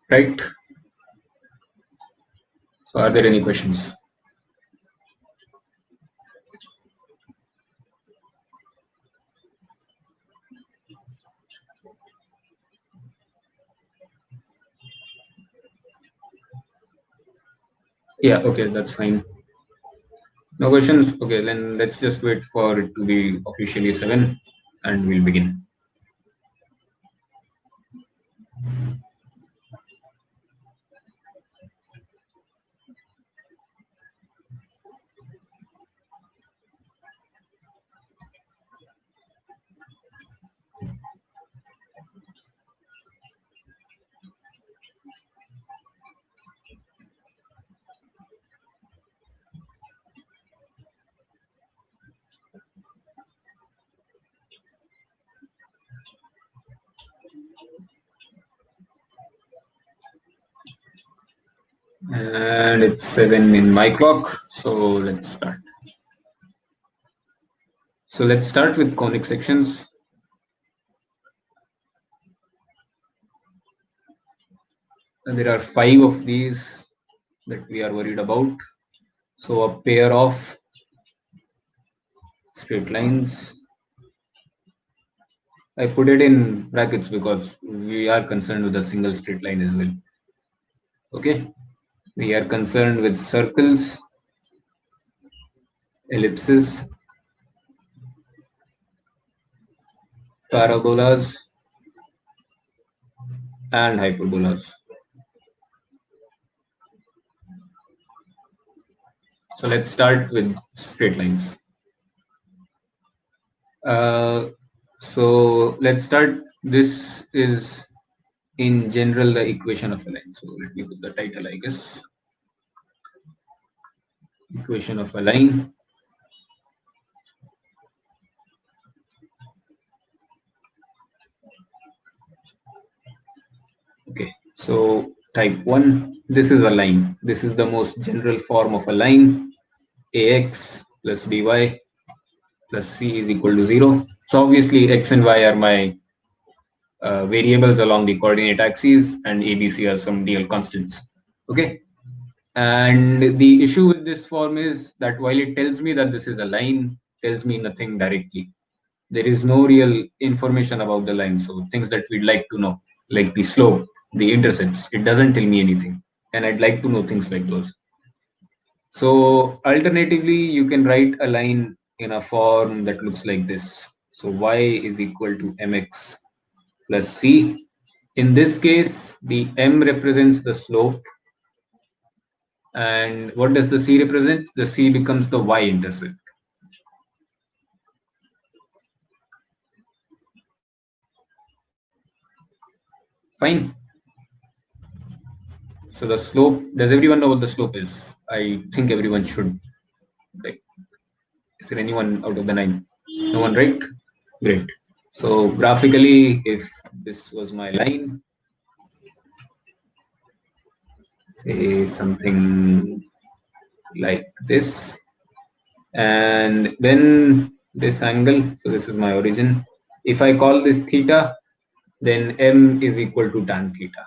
right? So are there any questions? Yeah, okay, that's fine. No questions? Okay, then let's just wait for it to be officially 7 and we'll begin. And it's 7 in my clock, so let's start. So let's start with conic sections. And there are 5 of these that we are worried about. So a pair of straight lines. I put it in brackets because we are concerned with a single straight line as well. Okay, we are concerned with circles, ellipses, parabolas, and hyperbolas. So let's start with straight lines. So let's start. This is in general the equation of a line. So let me put the title, I guess. Equation of a line. Okay, so type 1, this is a line. This is the most general form of a line. Ax plus by plus c is equal to 0. So obviously x and y are my variables along the coordinate axes, and abc are some real constants. Okay, and the issue with this form is that while it tells me that this is a line, tells me nothing directly. There is no real information about the line. So things that we'd like to know, like the slope, the intercepts, it doesn't tell me anything, and I'd like to know things like those. So alternatively, you can write a line in a form that looks like this. So y is equal to mx plus c. In this case, the m represents the slope. And what does the c represent? The c becomes the y-intercept. Fine. So the slope, does everyone know what the slope is? I think everyone should. Right. Is there anyone out of the 9? No one, right? Great. So graphically, if this was my line, say something like this, and then this angle, so this is my origin. If I call this theta, then m is equal to tan theta.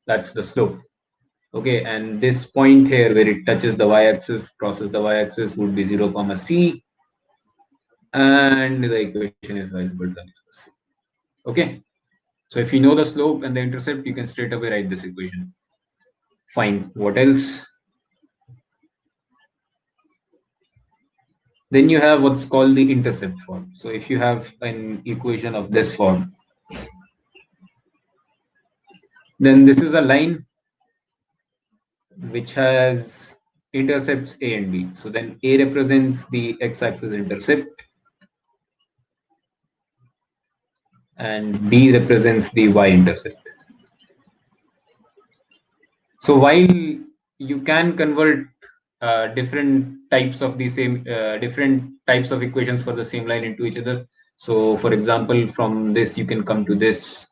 That's the slope. Okay, and this point here where it touches the y-axis, crosses the y-axis, would be 0, c, and the equation is y is equal to c. Okay, so if you know the slope and the intercept, you can straight away write this equation. Fine. What else? Then you have what's called the intercept form. So if you have an equation of this form, then this is a line which has intercepts a and b. So then a represents the x-axis intercept and b represents the y-intercept. So while you can convert different types of the same different types of equations for the same line into each other. So for example, from this you can come to this,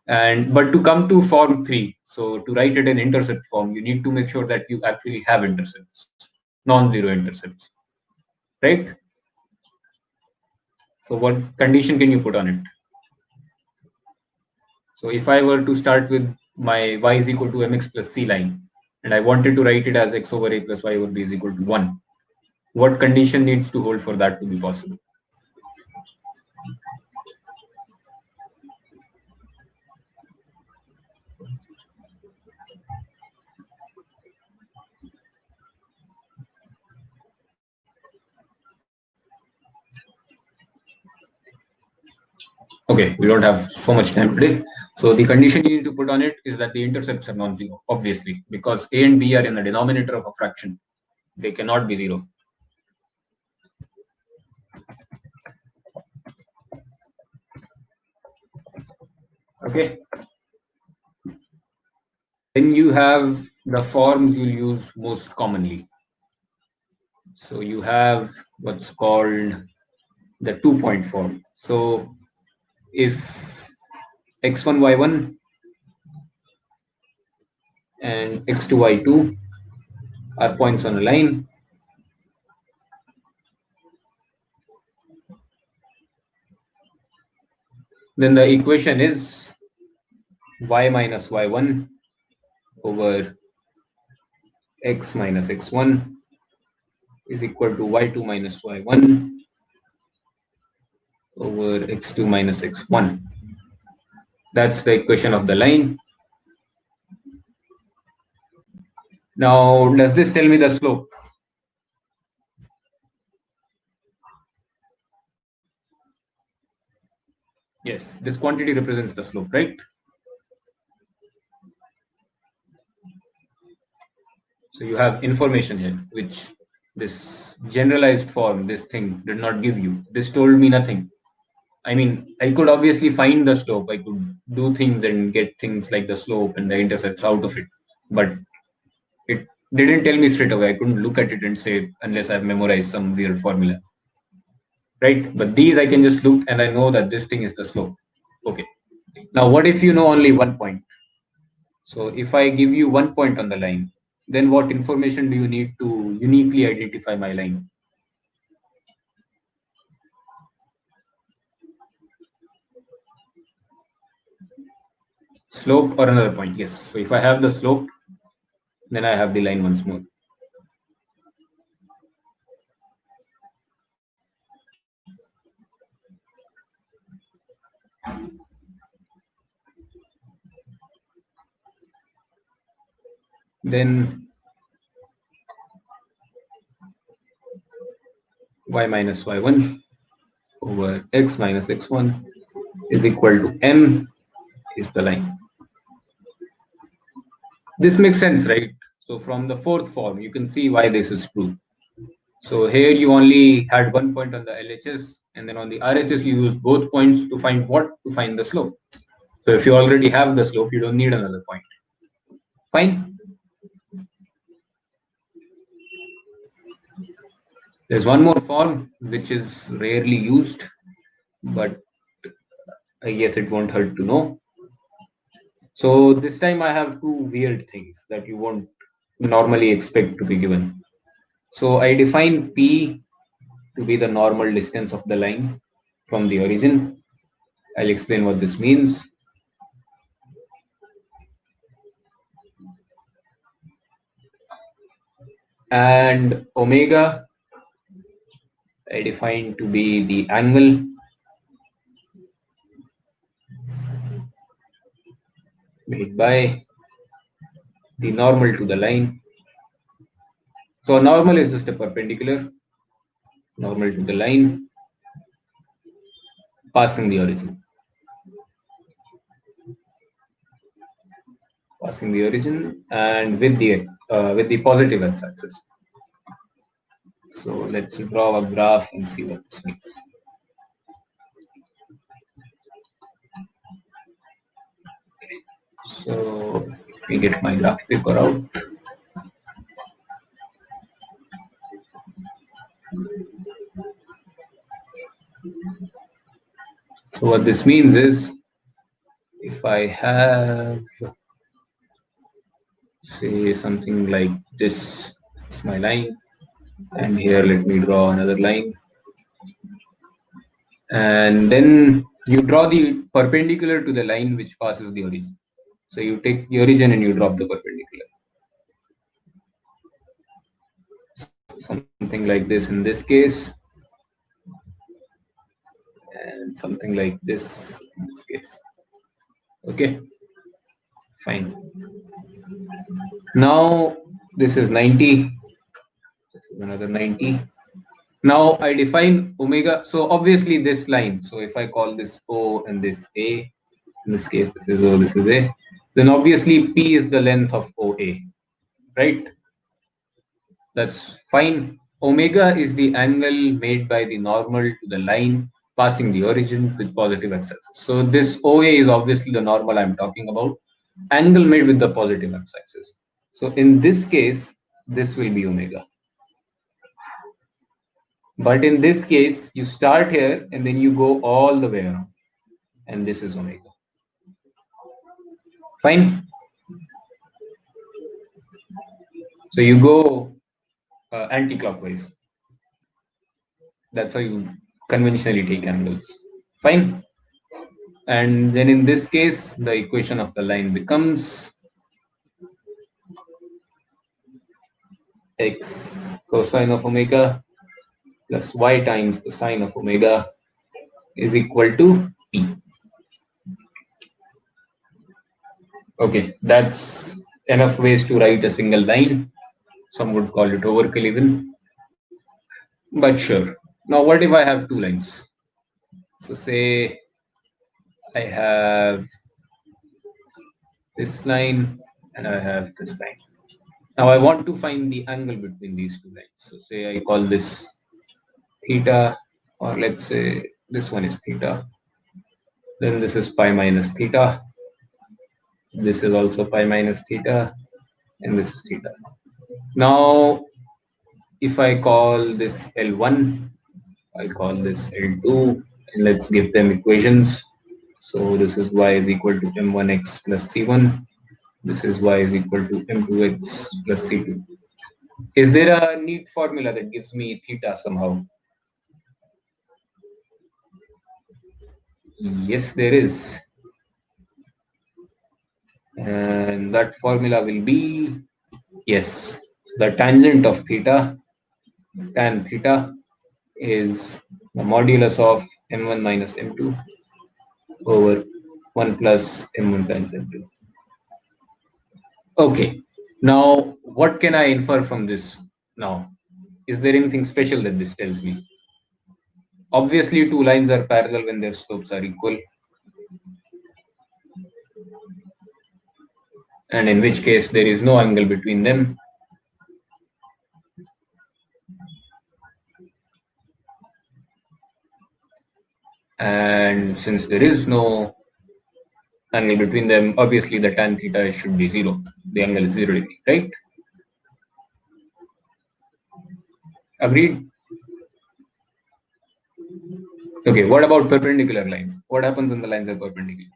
and but to come to form 3, so to write it in intercept form, you need to make sure that you actually have intercepts, non-zero intercepts, right? So what condition can you put on it? So if I were to start with my y is equal to mx plus c line, and I wanted to write it as x over a plus y over b is equal to 1, what condition needs to hold for that to be possible? Okay, we don't have so much time today. So the condition you need to put on it is that the intercepts are non-zero, obviously, because a and b are in the denominator of a fraction. They cannot be zero. Okay. Then you have the forms you'll use most commonly. So you have what's called the 2-point form. So if x1, y1 and x2, y2 are points on a line, then the equation is y minus y1 over x minus x1 is equal to y2 minus y1 over x2 minus x1. That's the equation of the line. Now, does this tell me the slope? Yes, this quantity represents the slope, right? So you have information here, which this generalized form, this thing did not give you. This told me nothing. I mean, I could obviously find the slope. I could do things and get things like the slope and the intercepts out of it. But it didn't tell me straight away. I couldn't look at it and say, unless I've memorized some weird formula. Right? But these I can just look and I know that this thing is the slope. Okay. Now, what if you know only 1 point? So if I give you 1 point on the line, then what information do you need to uniquely identify my line? Slope or another point? Yes. So if I have the slope, then I have the line once more. Then y minus y1 over x minus x1 is equal to m is the line. This makes sense, right? So from the fourth form, you can see why this is true. So here you only had 1 point on the LHS, and then on the RHS you used both points to find what? To find the slope. So if you already have the slope, you don't need another point. Fine. There's one more form which is rarely used, but I guess it won't hurt to know. So this time I have two weird things that you won't normally expect to be given. So I define P to be the normal distance of the line from the origin. I'll explain what this means. And omega I define to be the angle made by the normal to the line. So normal is just a perpendicular normal to the line passing the origin. Passing the origin and with the positive x-axis. So let's draw a graph and see what this means. So let me get my graph paper out. So what this means is, if I have, say, something like this, it's my line, and here let me draw another line, and then You draw the perpendicular to the line which passes the origin. So you take the origin and you drop the perpendicular. Something like this in this case, and something like this in this case. Okay, fine. Now this is 90. This is another 90. Now I define omega. So obviously this line. So if I call this O and this A, in this case this is O, this is A, then obviously P is the length of OA, right? That's fine. Omega is the angle made by the normal to the line passing the origin with positive x-axis. So this OA is obviously the normal I'm talking about, angle made with the positive x-axis. So in this case, this will be omega. But in this case, you start here and then you go all the way around, and this is omega. Fine. So you go anti-clockwise. That's how you conventionally take angles. Fine. And then in this case, the equation of the line becomes x cosine of omega plus y times the sine of omega is equal to p. Okay, that's enough ways to write a single line. Some would call it overkill even. But sure. Now what if I have two lines? So say I have this line and I have this line. Now I want to find the angle between these two lines. So say I call this theta, or let's say this one is theta. Then this is pi minus theta. This is also pi minus theta, and this is theta. Now, if I call this L1, I'll call this L2, and let's give them equations. So this is y is equal to m1x plus c1. This is y is equal to m2x plus c2. Is there a neat formula that gives me theta somehow? Yes, there is. And that formula will be, yes, the tangent of theta, tan theta, is the modulus of m1 minus m2 over 1 plus m1 times m2. Okay, now what can I infer from this now? Is there anything special that this tells me? Obviously, two lines are parallel when their slopes are equal. And in which case there is no angle between them. And since there is no angle between them, obviously the tan theta should be 0. The angle is 0 degree, right? Agreed? Okay, what about perpendicular lines? What happens when the lines are perpendicular?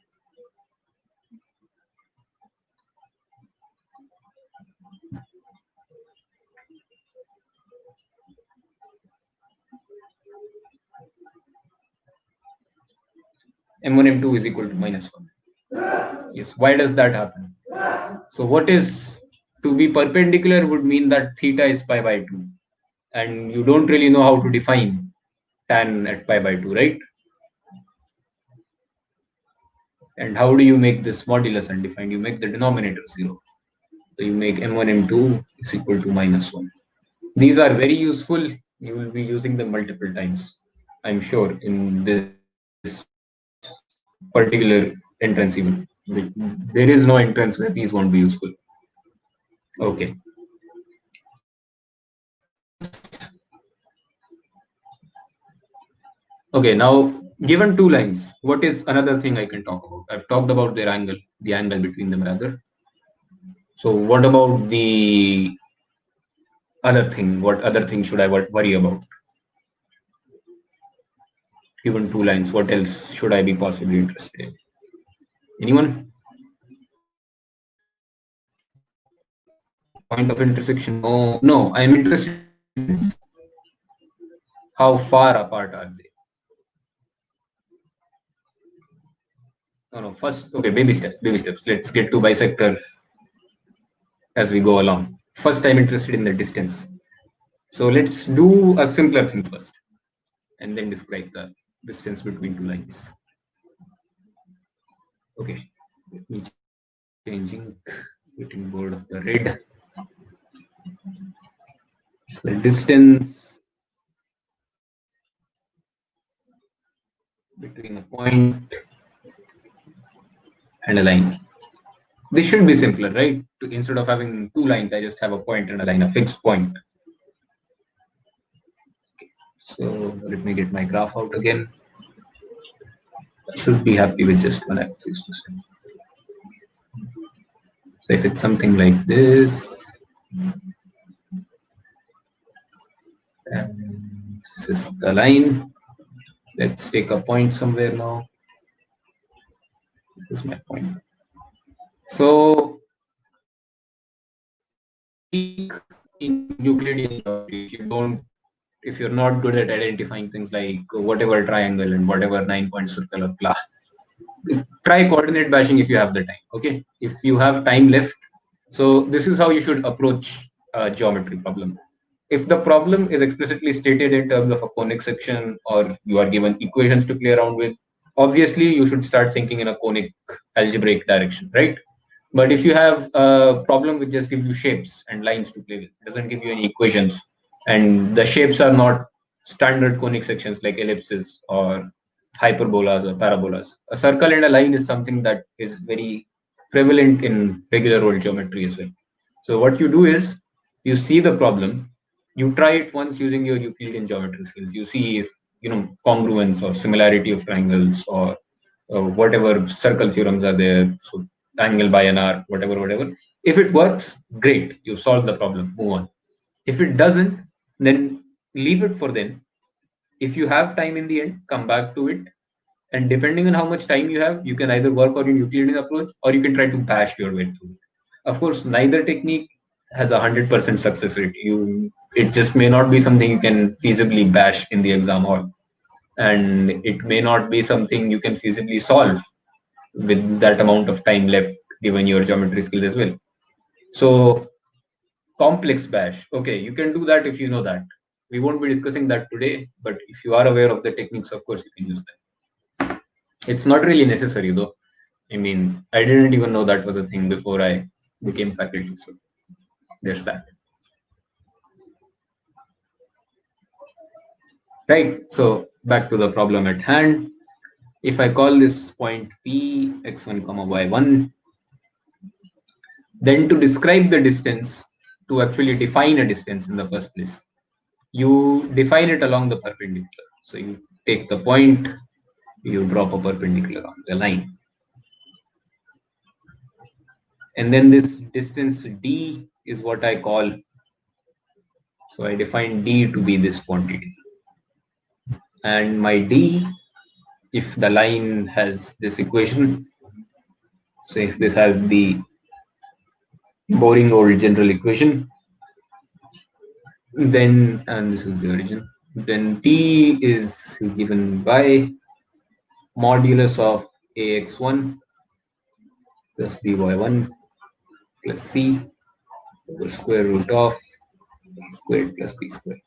M1, M2 is equal to minus 1. Yes, why does that happen? So what is to be perpendicular would mean that theta is pi by 2. And you don't really know how to define tan at pi by 2, right? And how do you make this modulus undefined? You make the denominator 0. So you make m1, m2 is equal to minus 1. These are very useful. You will be using them multiple times, I'm sure, in this particular entrance even. There is no entrance where these won't be useful. Okay. Okay, now given two lines, what is another thing I can talk about? I've talked about their angle, the angle between them rather. So what about the other thing? What other thing should I worry about? Given two lines, what else should I be possibly interested in? Anyone? Point of intersection? Oh, no, I'm interested in how far apart are they? No, first, okay, baby steps, baby steps. Let's get to bisector as we go along. First, I'm interested in the distance. So let's do a simpler thing first, and then describe the distance between two lines. Okay, let me changing, getting bored of the red. So the distance between a point and a line. This should be simpler, right? Instead of having two lines, I just have a point and a line, a fixed point. So let me get my graph out again. I should be happy with just one axis to say. So if it's something like this, and this is the line. Let's take a point somewhere now. This is my point. So in Euclidean geometry, if you're not good at identifying things like whatever triangle and whatever 9-point circle or blah, try coordinate bashing if you have the time. Okay, if you have time left. So this is how you should approach a geometry problem. If the problem is explicitly stated in terms of a conic section, or you are given equations to play around with, obviously you should start thinking in a conic algebraic direction, right? But if you have a problem which just gives you shapes and lines to play with, doesn't give you any equations, and the shapes are not standard conic sections like ellipses or hyperbolas or parabolas. A circle and a line is something that is very prevalent in regular old geometry as well. So what you do is you see the problem, you try it once using your Euclidean geometry skills. You see if congruence or similarity of triangles or whatever circle theorems are there. So angle by an arc, whatever. If it works, great, you solve the problem, move on. If it doesn't, then leave it for then. If you have time in the end, come back to it. And depending on how much time you have, you can either work on your Euclidean approach or you can try to bash your way through it. Of course, neither technique has 100% success rate. It just may not be something you can feasibly bash in the exam hall, and it may not be something you can feasibly solve with that amount of time left given your geometry skills as well. So complex bash, okay, you can do that if you know that. We won't be discussing that today, but if you are aware of the techniques, of course you can use them. It's not really necessary though. I mean, I didn't even know that was a thing before I became faculty, so there's that. Right, so back to the problem at hand. If I call this point P x1 comma y1, then to describe the distance, to actually define a distance in the first place, you define it along the perpendicular. So you take the point, you drop a perpendicular on the line. And then this distance d is what I call, so I define d to be this quantity. And my d, if the line has this equation, so if this has the boring old general equation, then, and this is the origin, then t is given by modulus of ax1 plus by1 plus c over square root of squared plus b squared.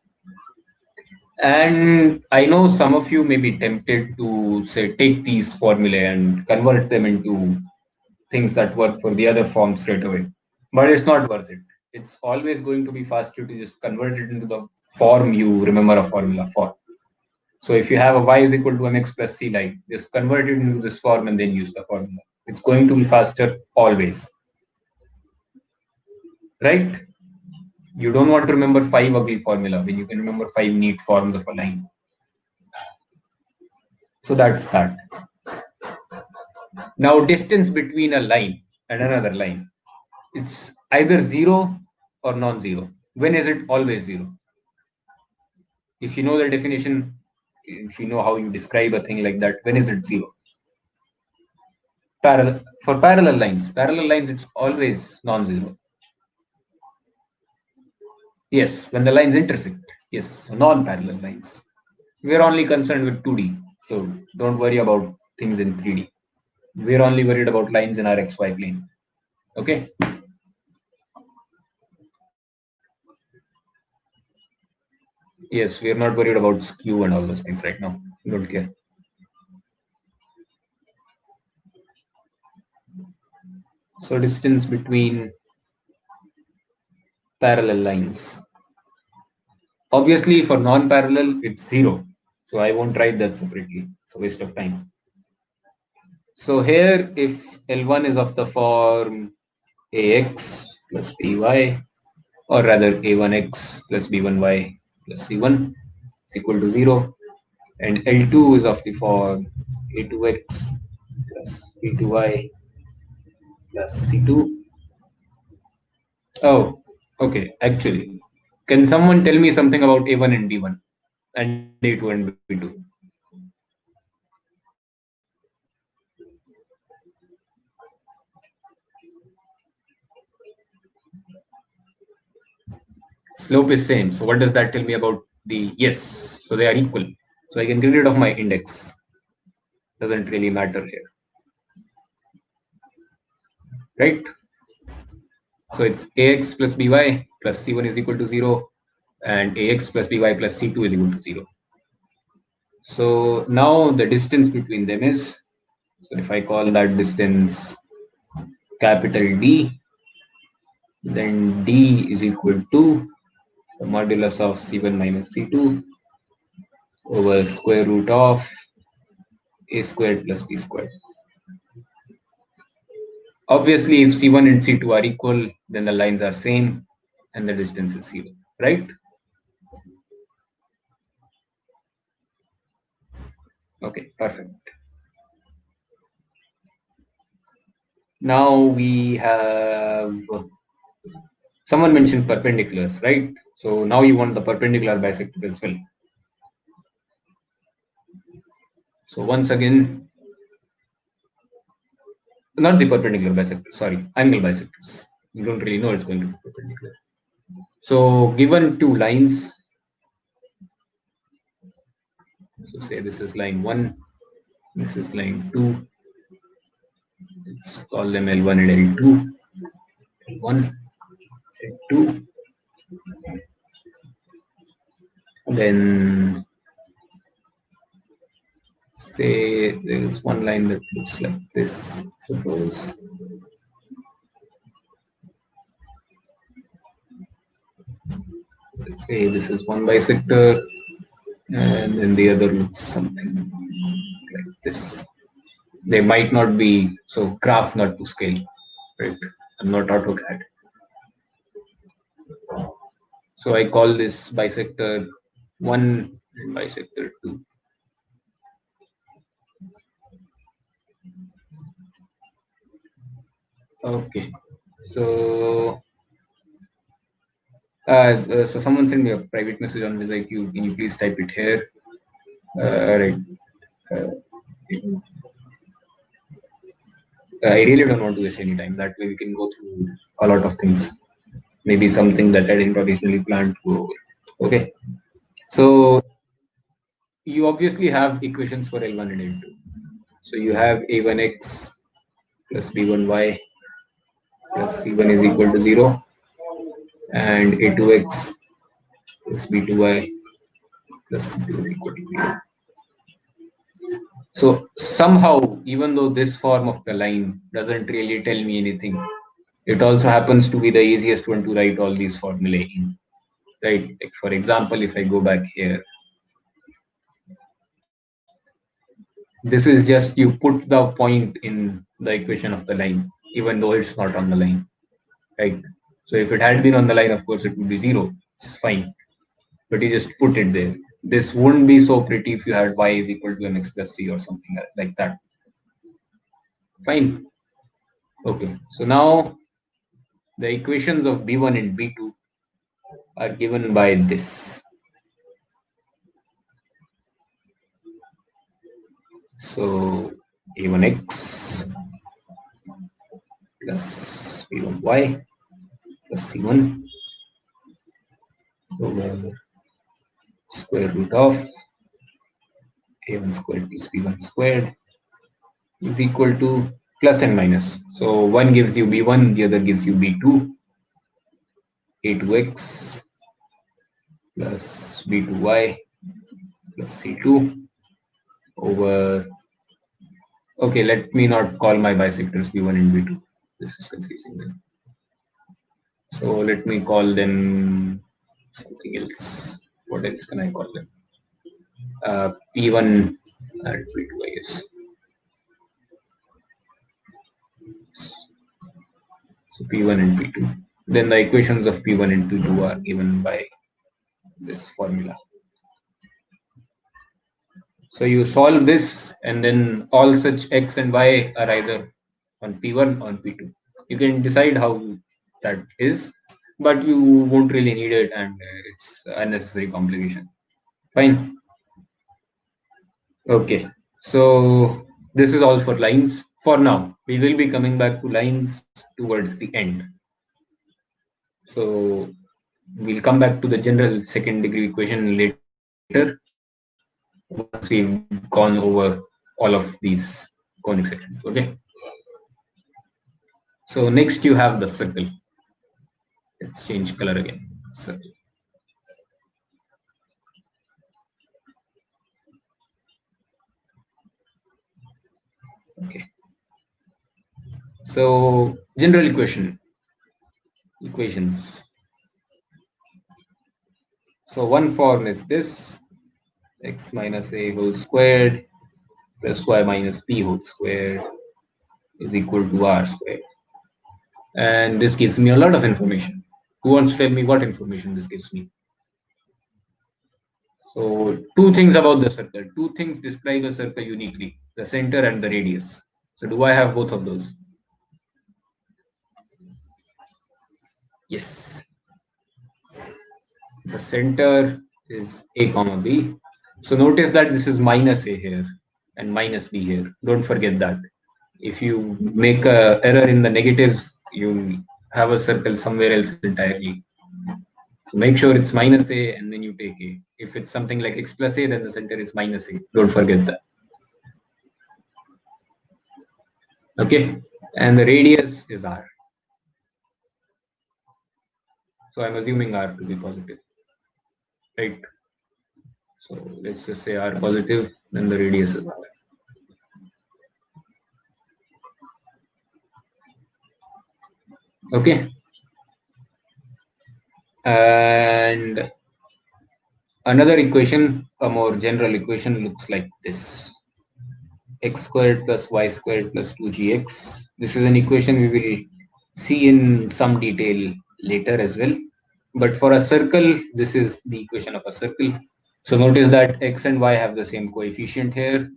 And I know some of you may be tempted to say take these formulae and convert them into things that work for the other form straight away, but it's not worth it. It's always going to be faster to just convert it into the form you remember a formula for. So if you have a y is equal to mx plus c, like, just convert it into this form and then use the formula. It's going to be faster always, right? You don't want to remember 5 ugly formula when you can remember 5 neat forms of a line. So that's that. Now, distance between a line and another line, it's either 0 or non-zero. When is it always 0? If you know the definition, if you know how you describe a thing like that, when is it 0? For parallel lines, it's always non-zero. Yes, when the lines intersect. Yes, so non-parallel lines. We're only concerned with 2D, so don't worry about things in 3D. We're only worried about lines in our xy plane. Okay. Yes, we are not worried about skew and all those things right now. Don't care. So distance between parallel lines. Obviously, for non-parallel, it's 0. So I won't write that separately. It's a waste of time. So here, if L1 is of the form AX plus BY, or rather A1X plus B1Y plus C1 is equal to 0, and L2 is of the form A2X plus B2Y plus C2. Oh, okay. Actually, can someone tell me something about A1 and B1 and A2 and B2? Slope is same. So what does that tell me about the yes? So they are equal. So I can get rid of my index. Doesn't really matter here, right? So it's ax plus by plus c1 is equal to 0, and ax plus by plus c2 is equal to 0. So now the distance between them is, so if I call that distance capital D, then D is equal to the modulus of C1 minus C2 over square root of A squared plus B squared. Obviously, if C1 and C2 are equal, then the lines are same and the distance is 0, right? Okay, perfect. Now we have, someone mentioned perpendiculars, right? So now you want the perpendicular bisector as well. So once again, not the perpendicular bisector, sorry, angle bisectors. You don't really know it's going to be perpendicular. So given two lines, so say this is line 1, this is line 2, let's call them L1 and L2, L1, L2, then say there is one line that looks like this, suppose. Let's say this is one bisector, and then the other looks something like this. They might not be, so graph not to scale, right? I'm not AutoCAD. So I call this bisector 1 and bisector 2. Okay, so so someone sent me a private message on VisIQ. Can you please type it here? Right. Uh, I really don't want to waste any time. That way we can go through a lot of things. Maybe something that I didn't originally plan to go over. Okay. So you obviously have equations for L1 and L2. So you have A1x plus B1y plus C1 is equal to 0, and A2x plus B2y plus C2 is equal to 0. So somehow, even though this form of the line doesn't really tell me anything, it also happens to be the easiest one to write all these formulae in. Right? Like for example, if I go back here, this is just you put the point in the equation of the line, even though it's not on the line. Right? So if it had been on the line, of course, it would be 0, which is fine. But you just put it there. This wouldn't be so pretty if you had y is equal to mx plus c or something like that. Fine. Okay. So now the equations of b1 and b2 are given by this. So a1x plus b1y plus c1 over square root of a1 squared plus b1 squared is equal to plus and minus. So one gives you b1, the other gives you b2, a2x plus b2y plus c2 over, okay, let me not call my bisectors b1 and b2. This is confusing then. So let me call them something else. What else can I call them? P1 and P2, I guess. So P1 and P2. Then the equations of P1 and P2 are given by this formula. So you solve this, and then all such x and y are either on P1 or P2. You can decide how that is, but you won't really need it, and it's unnecessary complication. Fine. Okay. So this is all for lines for now. We will be coming back to lines towards the end. So we'll come back to the general second degree equation later once we've gone over all of these conic sections. Okay. So next you have the circle. Let's change color again. Circle. Okay. So general equations. So one form is this: x minus a whole squared plus y minus b whole squared is equal to r squared. And this gives me a lot of information. Who wants to tell me what information this gives me? So two things about the circle. Two things describe a circle uniquely: the center and the radius. So do I have both of those? Yes. The center is a comma b. So notice that this is minus a here and minus b here. Don't forget that. If you make a error in the negatives, you have a circle somewhere else entirely. So make sure it's minus a and then you take a. If it's something like x plus a, then the center is minus a. Don't forget that. Okay. And the radius is r. So I'm assuming r to be positive. Right. So let's just say r positive, then the radius is r. Okay. And another equation, a more general equation, looks like this: x squared plus y squared plus 2gx. This is an equation we will see in some detail later as well. But for a circle, this is the equation of a circle. So notice that x and y have the same coefficient here.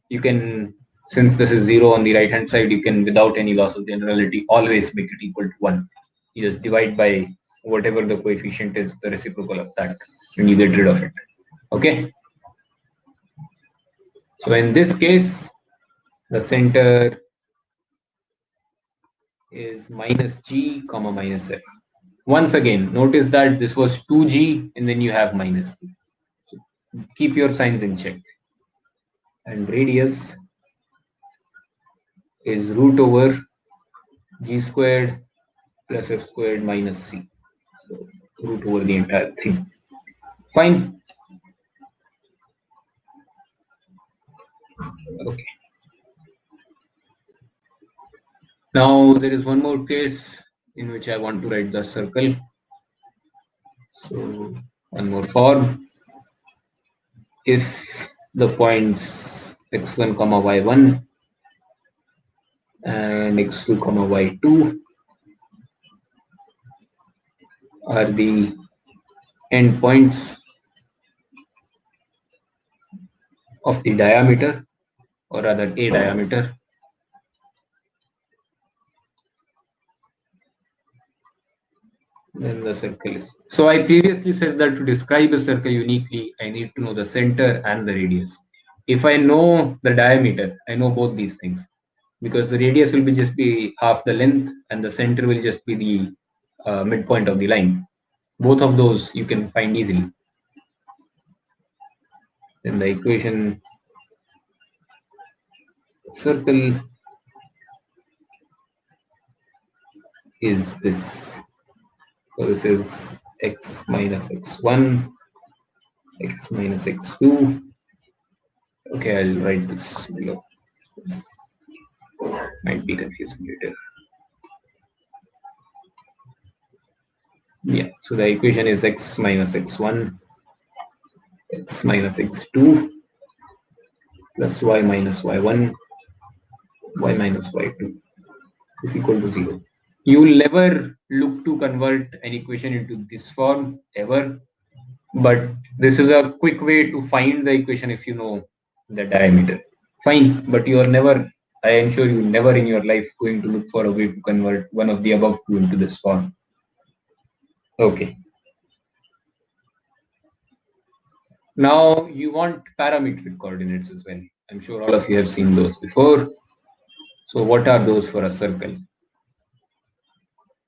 You can, since this is 0 on the right hand side, you can, without any loss of generality, always make it equal to 1. You just divide by whatever the coefficient is, the reciprocal of that, and you get rid of it. Okay. So in this case, the center is minus g comma minus f. Once again, notice that this was 2g and then you have minus g. So keep your signs in check. And radius is root over g squared plus f squared minus c. So root over the entire thing. Fine. Okay. Now there is one more case in which I want to write the circle. So one more form. If the points x1 comma y1 and x2 comma y2 are the endpoints of the diameter, or rather a diameter, then the circle is. So I previously said that to describe a circle uniquely, I need to know the center and the radius. If I know the diameter, I know both these things, because the radius will be just be half the length and the center will just be the midpoint of the line. Both of those you can find easily. Then the equation circle is this. So this is x minus x1, x minus x2. Okay, I'll write this below. This might be confusing later. Yeah, so the equation is x minus x1, x minus x2 plus y minus y1, y minus y2 is equal to 0. You will never look to convert an equation into this form ever, but this is a quick way to find the equation if you know the diameter. Fine, but you are never, I am sure you never in your life going to look for a way to convert one of the above two into this form. Okay. Now you want parametric coordinates as well. I'm sure all of you have seen those before. So what are those for a circle?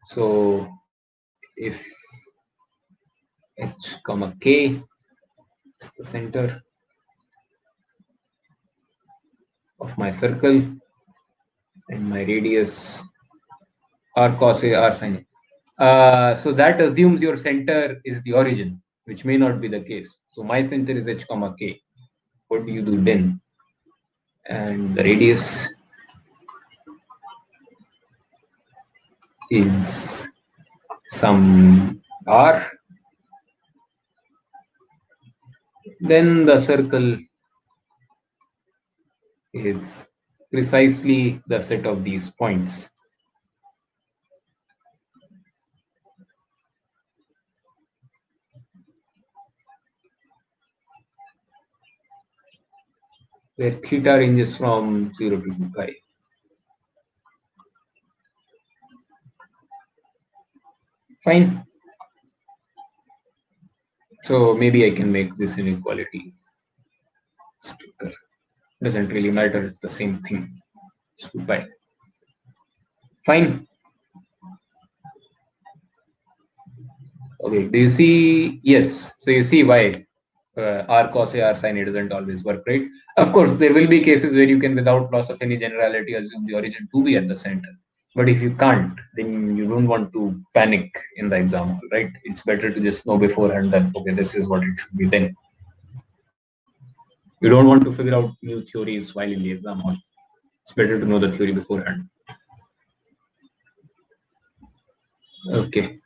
So if h comma k is the center of my circle and my radius r cos a r sin a. So that assumes your center is the origin, which may not be the case. So my center is h comma k. What do you do then? And the radius is some r. Then the circle is precisely the set of these points. Where theta ranges from 0 to 2 pi. Fine. So maybe I can make this inequality stricter. Doesn't really matter, it's the same thing. It's 2 pi. Fine. Okay, do you see? Yes. So you see why r cos a r sin a doesn't always work, right? Of course, there will be cases where you can, without loss of any generality, assume the origin to be at the center. But if you can't, then you don't want to panic in the example, right? It's better to just know beforehand that, okay, this is what it should be then. You don't want to figure out new theories while in the exam hall. It's better to know the theory beforehand. Okay.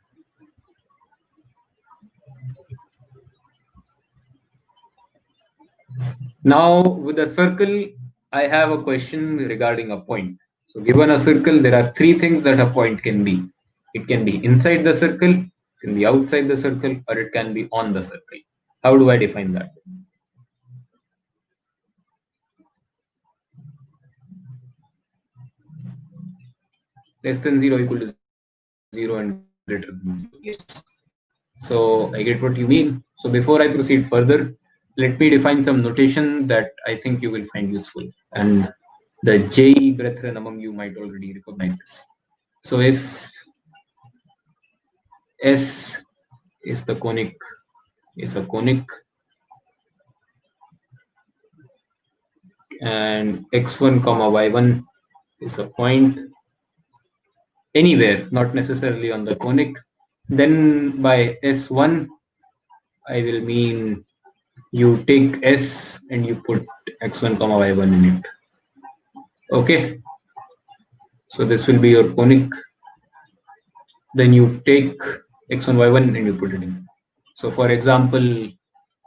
Now, with a circle, I have a question regarding a point. So, given a circle, there are three things that a point can be. It can be inside the circle, it can be outside the circle, or it can be on the circle. How do I define that? Less than 0 equal to 0 and greater than 0. Yes. So, I get what you mean. So, before I proceed further, let me define some notation that I think you will find useful. And the JE brethren among you might already recognize this. So, if S is a conic, and x1 comma y1 is a point anywhere, not necessarily on the conic, then by S1 I will mean you take S and you put x1 comma y1 in it. Okay, so this will be your conic. Then you take x1 y1 and you put it in. So for example,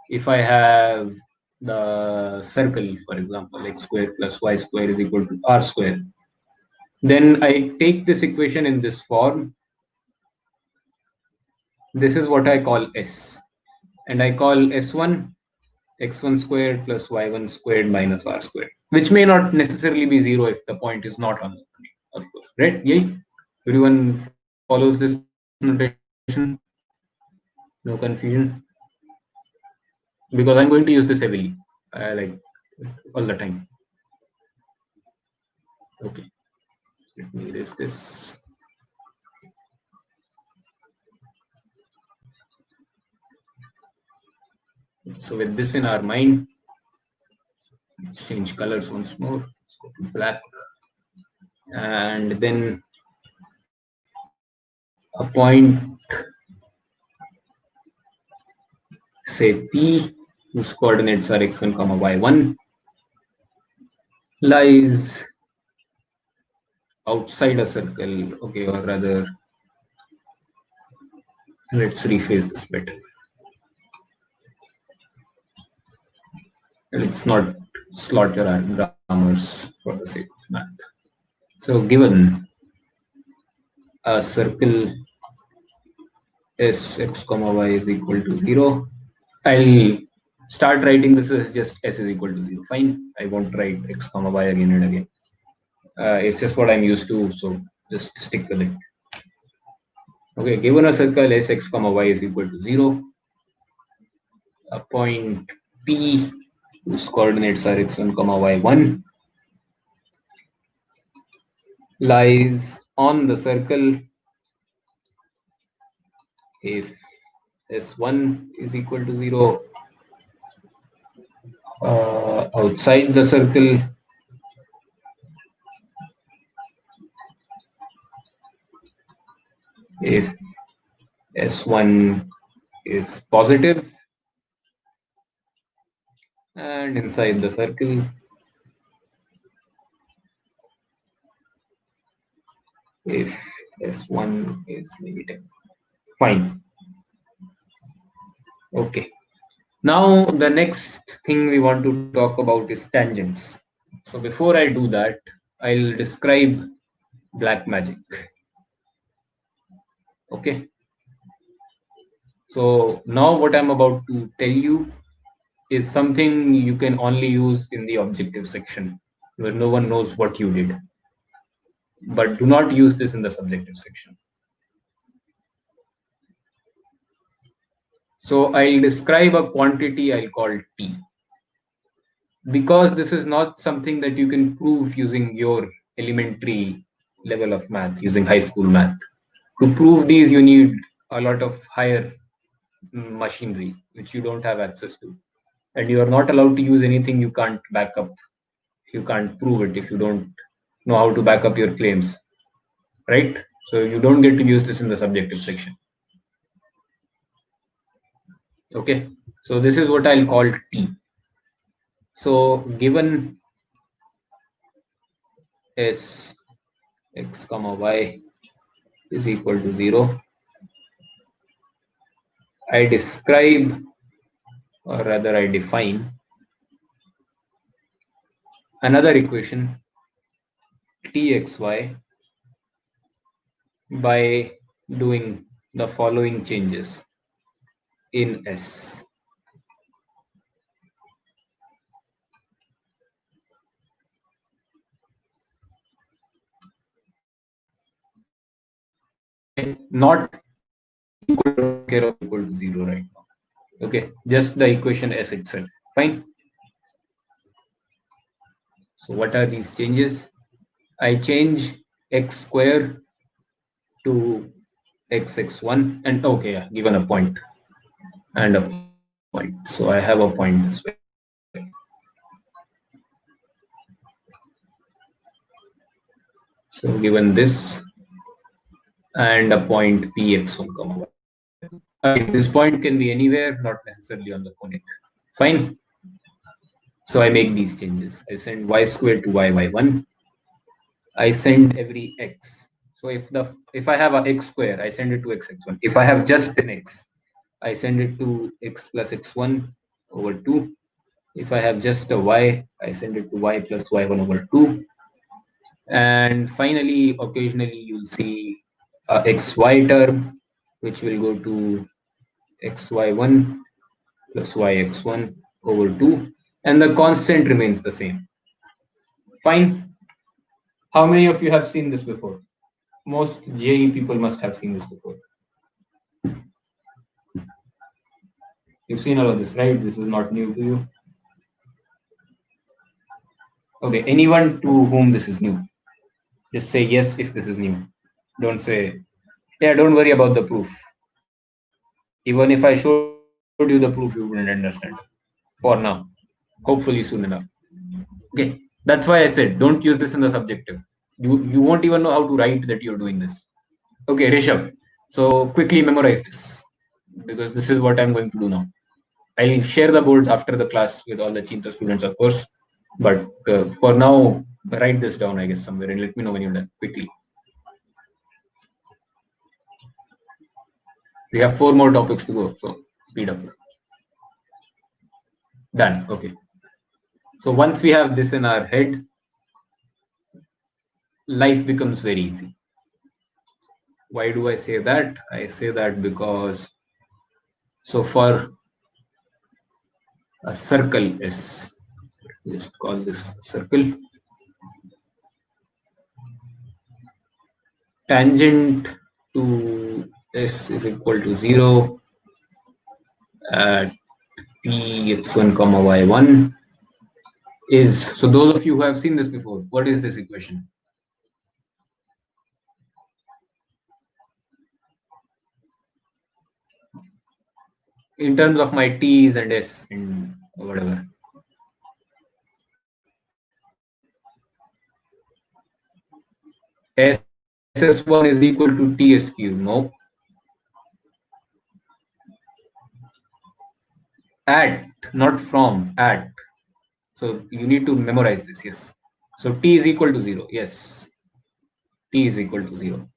if I have the circle, for example, x square plus y square is equal to r square, then I take this equation in this form. This is what I call S. And I call S1 x1 squared plus y1 squared minus r squared, which may not necessarily be 0 if the point is not on the point, of course. Right? Yay? Everyone follows this notation? No confusion? Because I'm going to use this heavily, like all the time. Okay. Let me erase this. So with this in our mind, let's change colors once more. go to black, and then a point, say P, whose coordinates are x1 comma y1, lies outside a circle, okay, or rather, let's rephrase this better. Let's not slaughter our grammars for the sake of math. So, given a circle S x comma y is equal to 0, I'll start writing this as just S is equal to 0. Fine, I won't write x comma y again and again. It's just what I'm used to, so just stick with it. Okay, given a circle S x comma y is equal to 0, a point P whose coordinates are x1 comma y1 lies on the circle if S1 is equal to 0, outside the circle if S1 is positive, and inside the circle if S1 is negative. Fine. Okay. Now the next thing we want to talk about is tangents. So before I do that, I'll describe black magic. Okay. So now what I'm about to tell you is something you can only use in the objective section where no one knows what you did. But do not use this in the subjective section. So I'll describe a quantity I'll call T. Because this is not something that you can prove using your elementary level of math, using high school math. To prove these, you need a lot of higher machinery, which you don't have access to. And you are not allowed to use anything you can't back up. If you can't prove it, if you don't know how to back up your claims, right? So you don't get to use this in the subjective section. Okay, so this is what I'll call T. So given S x comma y is equal to 0, I describe, or rather I define another equation Txy by doing the following changes in S. Not equal to 0 right now. Okay, just the equation S itself. Fine. So what are these changes? I change x square to xx1 and okay, yeah, given a point and a point. So I have a point this way. So given this and a point px1 comma y. This point can be anywhere, not necessarily on the conic. Fine. So I make these changes. I send y squared to y1. I send every x. So if I have a x square, I send it to xx1. If I have just an x, I send it to x plus x1 over 2. If I have just a y, I send it to y plus y1 over 2. And finally, occasionally you'll see a xy term, which will go to xy1 plus yx1 over 2, and the constant remains the same. Fine. How many of you have seen this before? Most JE people must have seen this before. You've seen all of this, right? This is not new to you. Okay, anyone to whom this is new? Just say yes if this is new. Don't say, yeah, don't worry about the proof. Even if I showed you the proof, you wouldn't understand. For now. Hopefully soon enough. Okay. That's why I said don't use this in the subjective. You won't even know how to write that you're doing this. Okay, Rishabh. So quickly memorize this because this is what I'm going to do now. I'll share the boards after the class with all the Chinta students, of course. But for now, write this down, I guess, somewhere and let me know when you're done quickly. We have 4 more topics to go, so speed up. Done. Okay. So once we have this in our head, life becomes very easy. Why do I say that? I say that because so for a circle S, just call this circle, tangent to S is equal to 0 at P x1 comma y1 is, so those of you who have seen this before, what is this equation? In terms of my T's and S and whatever. SS1 is equal to TS cube. No. At, not from, at. So you need to memorize this, yes. So T is equal to 0, yes. T is equal to 0.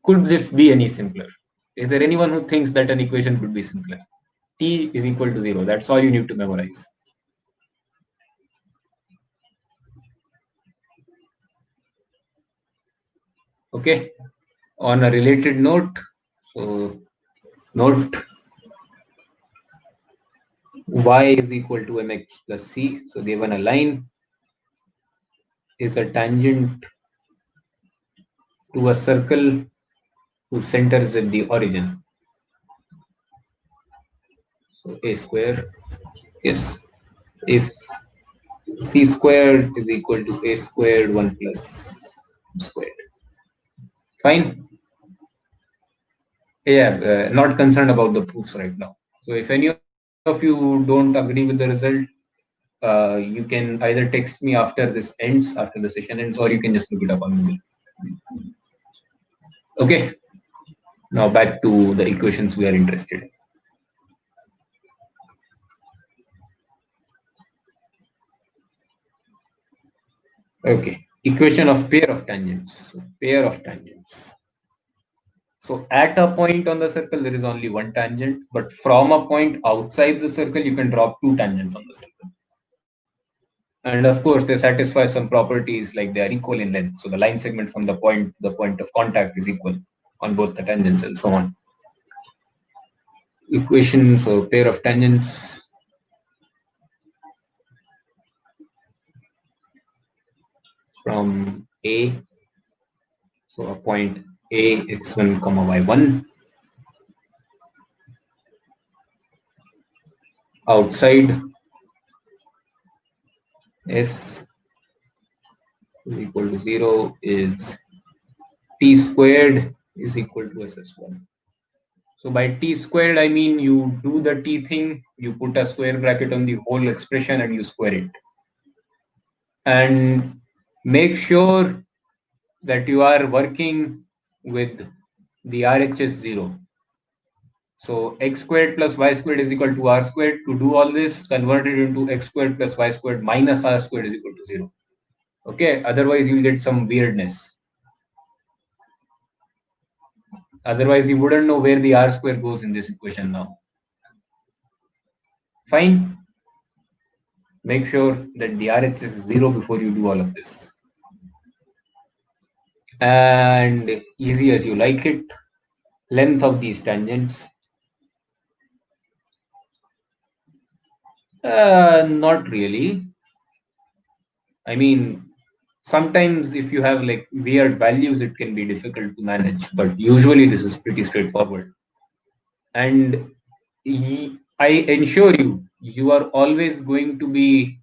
Could this be any simpler? Is there anyone who thinks that an equation could be simpler? T is equal to 0. That's all you need to memorize. Okay. On a related note, so note y is equal to mx plus c. So given a line is a tangent to a circle whose center is at the origin. So a square, yes. If c squared is equal to a squared 1 plus squared. Fine. Yeah, not concerned about the proofs right now. So if any of you don't agree with the result, you can either text me after this ends, after the session ends, or you can just look it up on Google. Okay. Now back to the equations we are interested in. Okay. Equation of pair of tangents. So pair of tangents. So at a point on the circle, there is only one tangent, but from a point outside the circle, you can drop 2 tangents on the circle. And of course, they satisfy some properties like they are equal in length. So the line segment from the point of contact is equal on both the tangents and so on. Equation for pair of tangents. From A, so a point A, x1, comma y1. Outside S is equal to 0 is t squared is equal to ss1. So by t squared, I mean you do the t thing, you put a square bracket on the whole expression and you square it. And make sure that you are working with the RHS 0. So x squared plus y squared is equal to r squared. To do all this, convert it into x squared plus y squared minus r squared is equal to 0. Okay, otherwise you'll get some weirdness. Otherwise, you wouldn't know where the r square goes in this equation now. Fine. Make sure that the RHS is 0 before you do all of this. And easy as you like it, length of these tangents. Not really. I mean, sometimes if you have like weird values, it can be difficult to manage, but usually this is pretty straightforward. And I ensure you are always going to be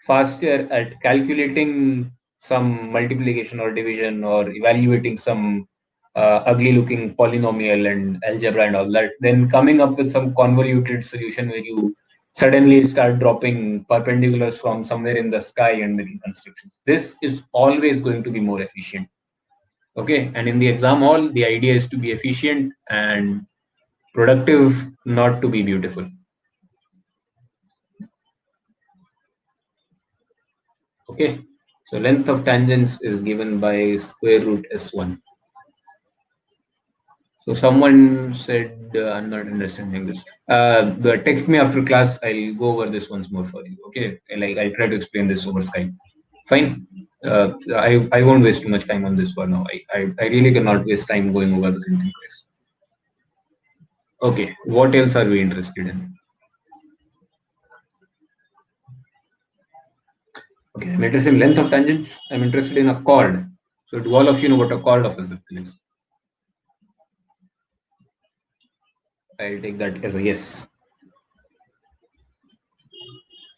faster at calculating some multiplication or division or evaluating some ugly looking polynomial and algebra and all that, then coming up with some convoluted solution where you suddenly start dropping perpendiculars from somewhere in the sky and making constructions. This is always going to be more efficient. Okay, and in the exam hall, the idea is to be efficient and productive, not to be beautiful. Okay, so length of tangents is given by square root s1. So someone said, I'm not understanding this. Text me after class. I'll go over this once more for you. Okay, I'll try to explain this over Skype. Fine. I won't waste too much time on this for now. I really cannot waste time going over the same thing twice. Okay, what else are we interested in? Okay, I'm interested in length of tangents. I'm interested in a chord. So do all of you know what a chord of a circle is? I'll take that as a yes.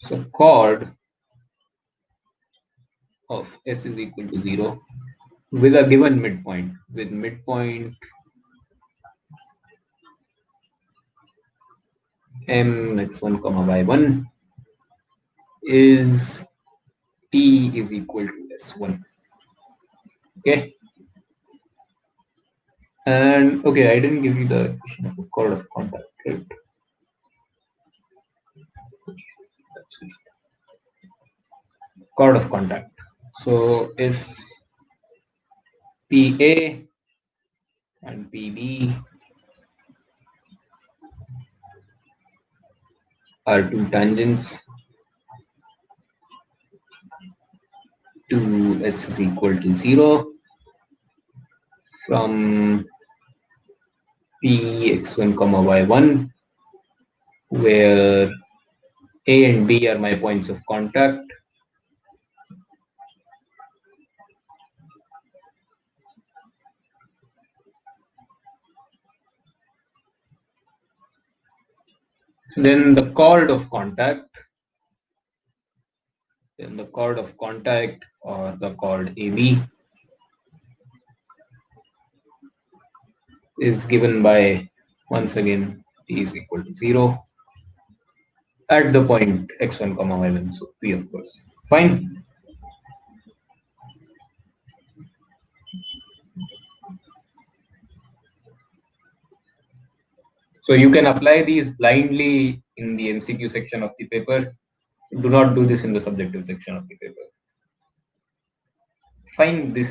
So chord of s is equal to 0 with a given midpoint. With midpoint m x1 comma y1 is t is equal to s1. Okay. And okay, I didn't give you the equation of a chord of contact, right? Okay, that's it. Chord of contact. So if PA and PB are two tangents to S is equal to 0 from P x1 comma y1, where A and B are my points of contact. Then the chord of contact, or the chord AB is given by, once again, T is equal to 0 at the point x1 comma y1, so P of course. Fine. So you can apply these blindly in the MCQ section of the paper. Do not do this in the subjective section of the paper. Fine, this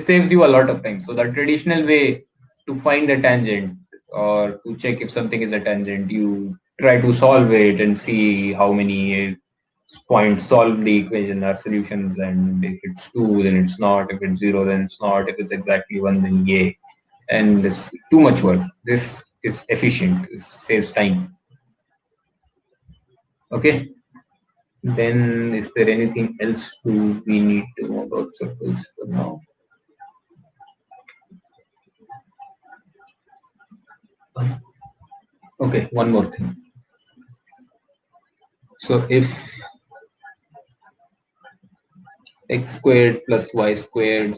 saves you a lot of time. So the traditional way to find a tangent or to check if something is a tangent, you try to solve it and see how many points solve the equation are solutions, and if it's 2 then it's not, if it's 0 then it's not, if it's exactly 1 then yay. And it's too much work. This is efficient, it saves time. Okay, then is there anything else we need to know about circles for now? Okay, one more thing. So if x squared plus y squared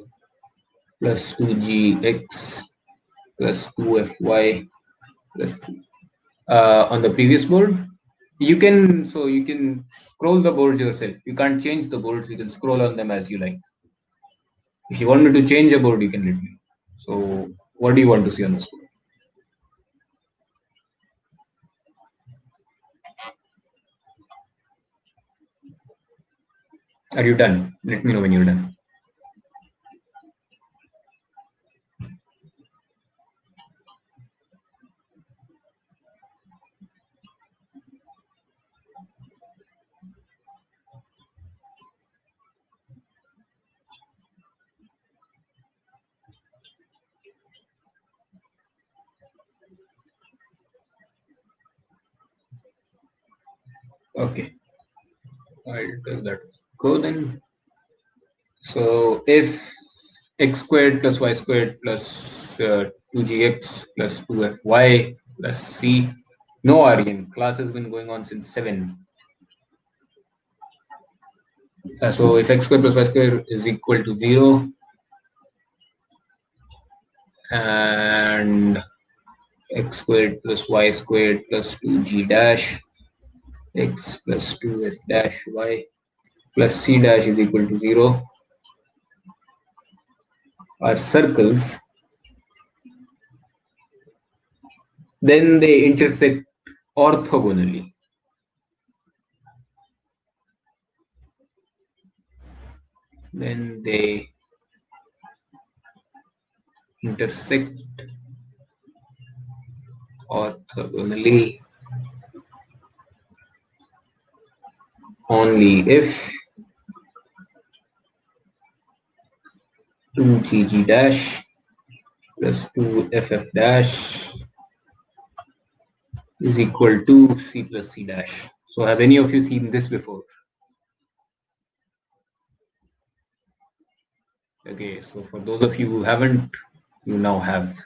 plus 2gx plus 2fy plus c. On the previous board, you can scroll the boards yourself. You can't change the boards. You can scroll on them as you like. If you want me to change a board, you can let me know. So what do you want to see on this board? Are you done? Let me know when you're done. Okay, I'll tell that. Go then. So if x squared plus y squared plus 2gx plus 2fy plus c, no argument. Class has been going on since 7. So if x squared plus y squared is equal to 0 and x squared plus y squared plus 2g dash x plus 2 f dash y plus c dash is equal to 0 are circles, then they intersect orthogonally. Then they intersect orthogonally only if 2gg dash plus 2ff dash is equal to c plus c dash. So have any of you seen this before? Okay, so for those of you who haven't, you now have.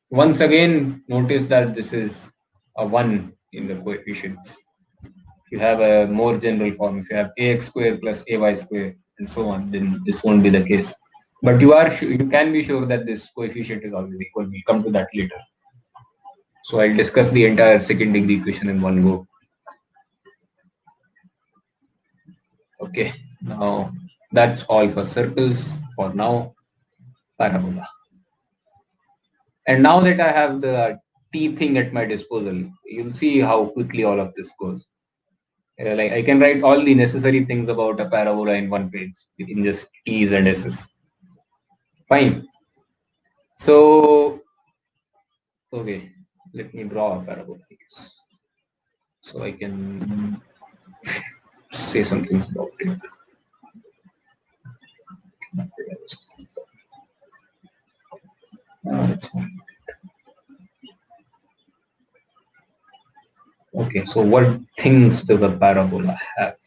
Once again, notice that this is a 1 in the coefficients. If you have a more general form, if you have ax square plus ay square and so on, then this won't be the case. But you can be sure that this coefficient is always equal. We'll come to that later. So I'll discuss the entire second degree equation in one go. Okay, now that's all for circles for now. Parabola. And now that I have the t thing at my disposal, you'll see how quickly all of this goes. Like I can write all the necessary things about a parabola in one page in just t's and s's. Fine. So, okay, let me draw a parabola. So I can say some things about it. That's fine. Okay, so what things does a parabola have?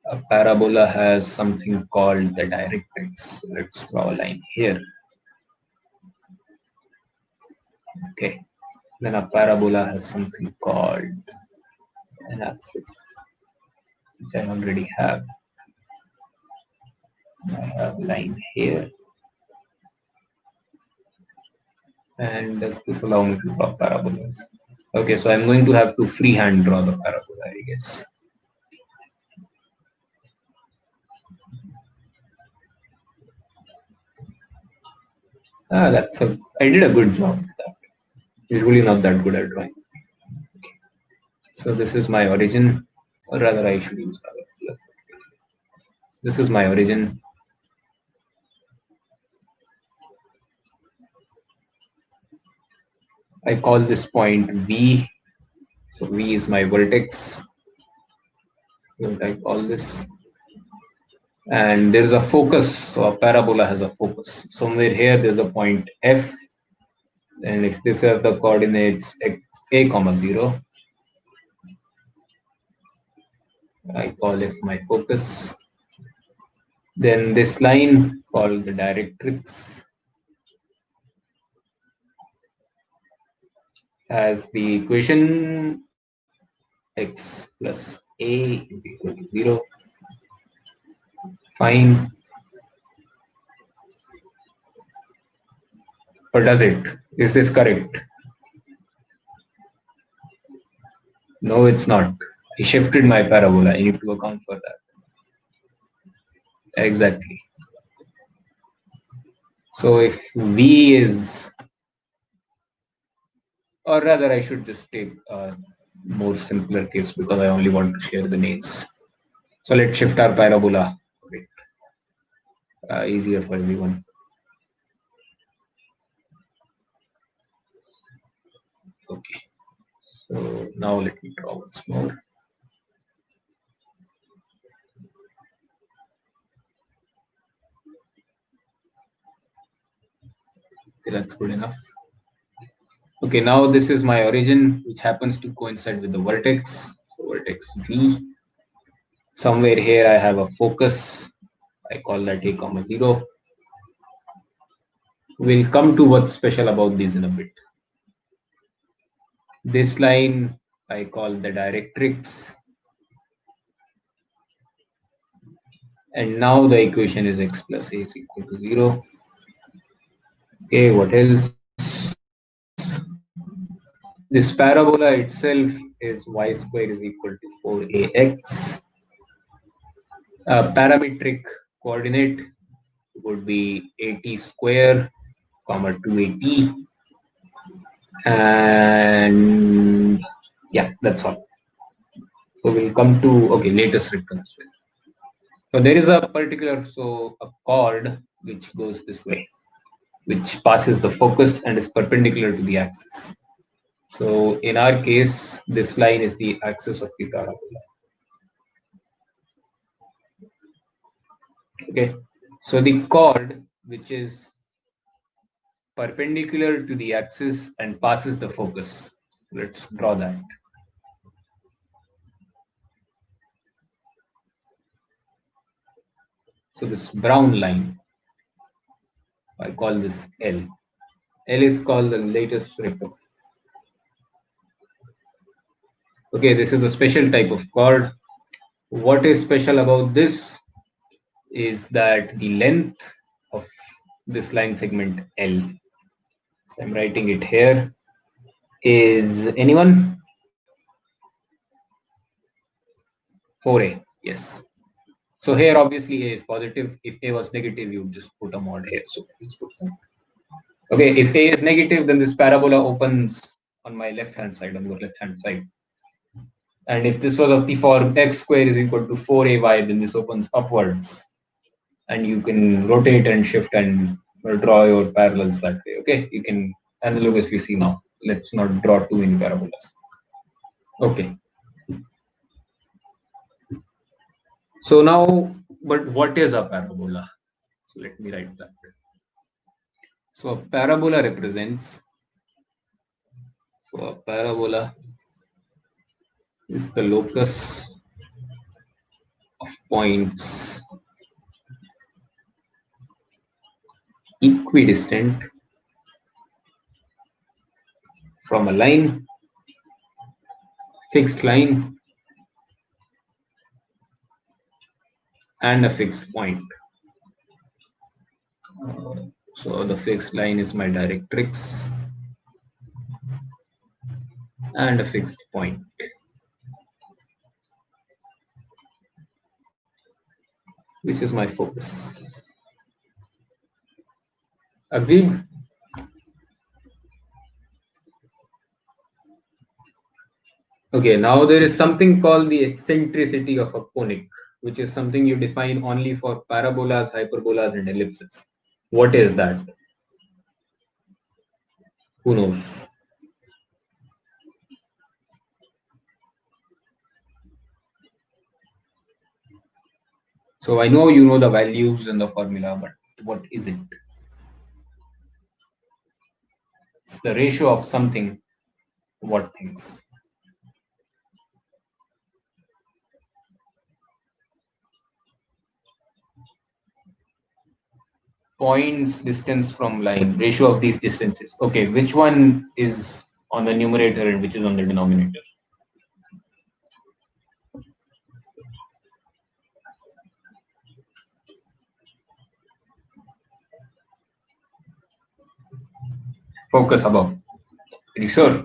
A parabola has something called the directrix. So let's draw a line here. Okay, then a parabola has something called an axis, which I already have. I have a line here. And does this allow me to draw parabolas? Okay, so I'm going to have to freehand draw the parabola, I guess. I did a good job with that. Usually not that good at drawing. Okay. So this is my origin, or rather I should use other. This is my origin. I call this point V. So V is my vertex. So I call this. And there is a focus. So a parabola has a focus. Somewhere here there's a point F. And if this has the coordinates a comma 0, I call F my focus. Then this line called the directrix has the equation x plus a is equal to 0. Fine. Or does it? Is this correct? No, it's not. I shifted my parabola. I need to account for that. Exactly. So if V is, or rather I should just take a more simpler case because I only want to share the names. So let's shift our parabola. Easier for everyone. Okay. So now let me draw once more. Okay, that's good enough. Okay, now this is my origin, which happens to coincide with the vertex. So vertex V. Somewhere here I have a focus. I call that a comma 0. We'll come to what's special about these in a bit. This line I call the directrix. And now the equation is x plus a is equal to 0. Okay, what else? This parabola itself is y square is equal to 4ax. Parametric coordinate would be 80 square comma 280, and yeah, that's all. So we'll come to latest return as well. So there is a a chord which goes this way, which passes the focus and is perpendicular to the axis. So in our case, this line is the axis of the parabola. Okay, so the chord which is perpendicular to the axis and passes the focus. Let's draw that. So this brown line, I call this L. L is called the latest report. Okay, this is a special type of chord. What is special about this is that the length of this line segment L, so I'm writing it here, is anyone? 4a, yes. So here obviously a is positive. If a was negative, you would just put a mod here. So let's put that. Okay, if a is negative, then this parabola opens on my left hand side, on your left hand side. And if this was of the form x square is equal to 4ay, then this opens upwards. And you can rotate and shift and draw your parallels that way. Okay, you can analogously see now. Let's not draw too many parabolas. Okay. So now, but what is a parabola? So let me write that. So a parabola represents, so a parabola is the locus of points equidistant from a line, fixed line, and a fixed point. So the fixed line is my directrix and a fixed point. This is my focus. Agreed? Okay, now there is something called the eccentricity of a conic, which is something you define only for parabolas, hyperbolas, and ellipses. What is that? Who knows? So I know you know the values in the formula, but what is it? It's the ratio of something, what things. Points, distance from line, ratio of these distances. Okay, which one is on the numerator and which is on the denominator? Focus above. Are you sure?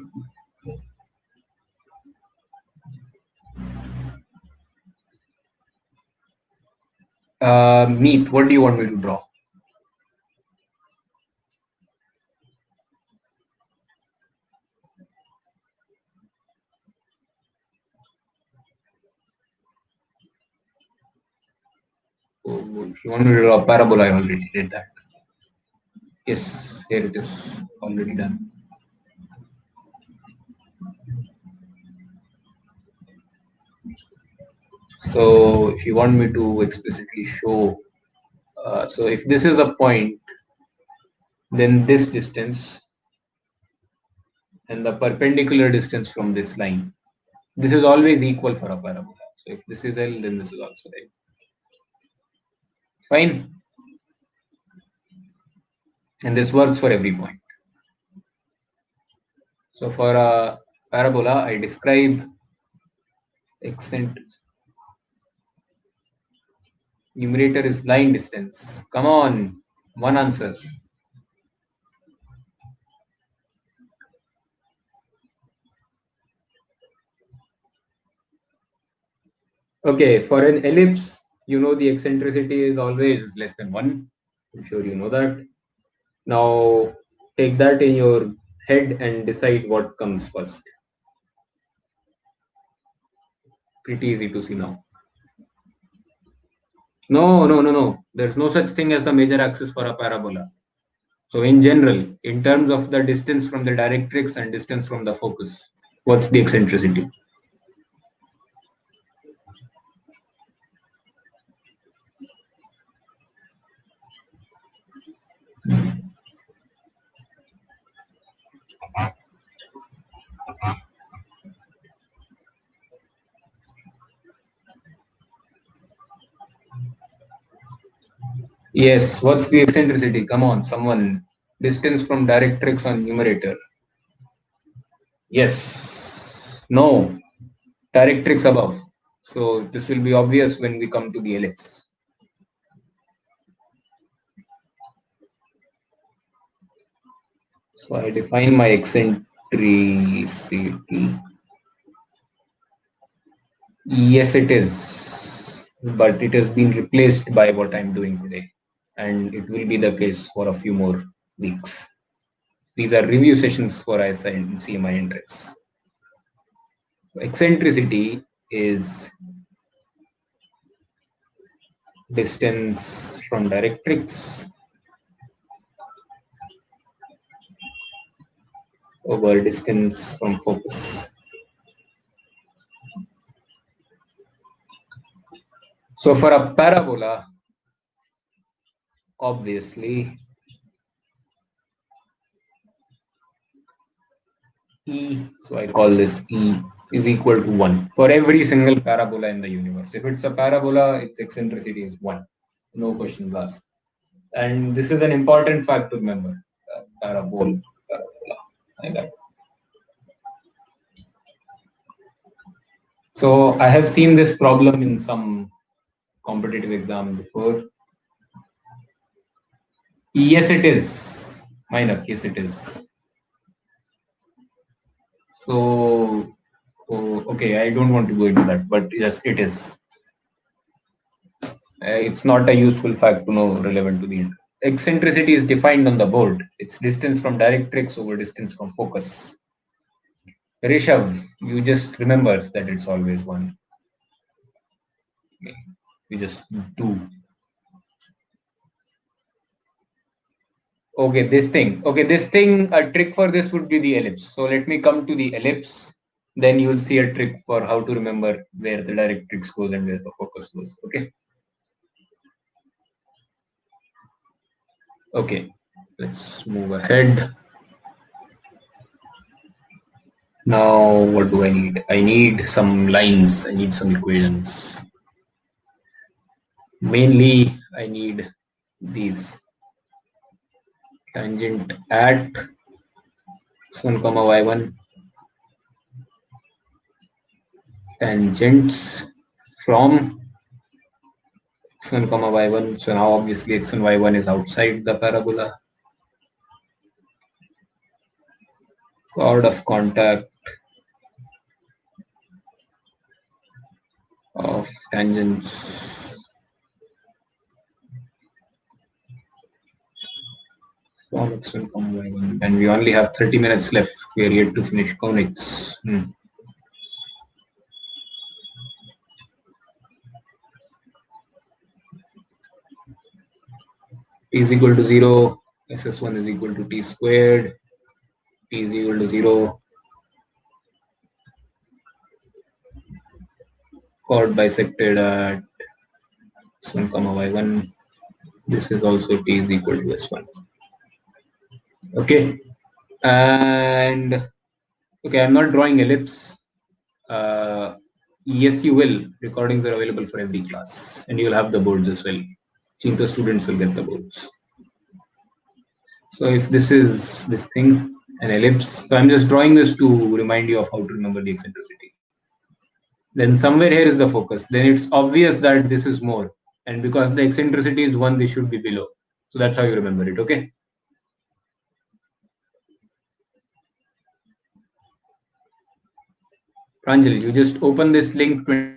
Meet, what do you want me to draw? Oh, if you want me to draw a parabola, I already did that. Yes, here it is, already done. So if you want me to explicitly show, so if this is a point, then this distance and the perpendicular distance from this line, this is always equal for a parabola. So if this is L, then this is also L. Fine. And this works for every point. So for a parabola, I describe eccentric. Numerator is line distance. Come on, one answer. Okay, for an ellipse, you know the eccentricity is always less than 1. I'm sure you know that. Now, take that in your head and decide what comes first. Pretty easy to see now. No. There's no such thing as the major axis for a parabola. So, in general, in terms of the distance from the directrix and distance from the focus, what's the eccentricity? Yes, what's the eccentricity? Come on, someone. Distance from directrix on numerator. Yes. No. Directrix above. So this will be obvious when we come to the ellipse. So I define my eccentricity. Yes, it is. But it has been replaced by what I'm doing today. And it will be the case for a few more weeks. These are review sessions for ISI and CMI entrance. Eccentricity is distance from directrix over distance from focus. So for a parabola, obviously, E, so I call this E, is equal to 1 for every single parabola in the universe. If it's a parabola, its eccentricity is 1. No questions asked. And this is an important fact to remember. Parabola. Like that. So I have seen this problem in some competitive exam before. Yes, it is. Minor, yes, it is. So, okay, I don't want to go into that, but yes, it is. It's not a useful fact to know relevant to the eccentricity is defined on the board. It's distance from directrix over distance from focus. Rishabh, you just remember that it's always 1. You just do. Okay, this thing. Okay, this thing, a trick for this would be the ellipse. So let me come to the ellipse. Then you'll see a trick for how to remember where the directrix goes and where the focus goes. Okay. Okay, let's move ahead. Now, what do I need? I need some lines. I need some equations. Mainly, I need these. Tangent at x1 comma y1. Tangents from x1 comma y1. So now obviously x1 y1 is outside the parabola. Chord of contact of tangents from x1 comma y1. And we only have 30 minutes left. We are yet to finish conics. T is equal to 0, ss1 is equal to t squared, t is equal to 0, chord bisected at x1 comma y1. This is also t is equal to s1. Okay, and okay, I'm not drawing ellipse. Yes, you will. Recordings are available for every class, and you'll have the boards as well. Chinta students will get the boards. So if this is this thing, an ellipse, so I'm just drawing this to remind you of how to remember the eccentricity. Then somewhere here is the focus. Then it's obvious that this is more. And because the eccentricity is 1, this should be below. So that's how you remember it, okay? Pranjal, you just open this link 20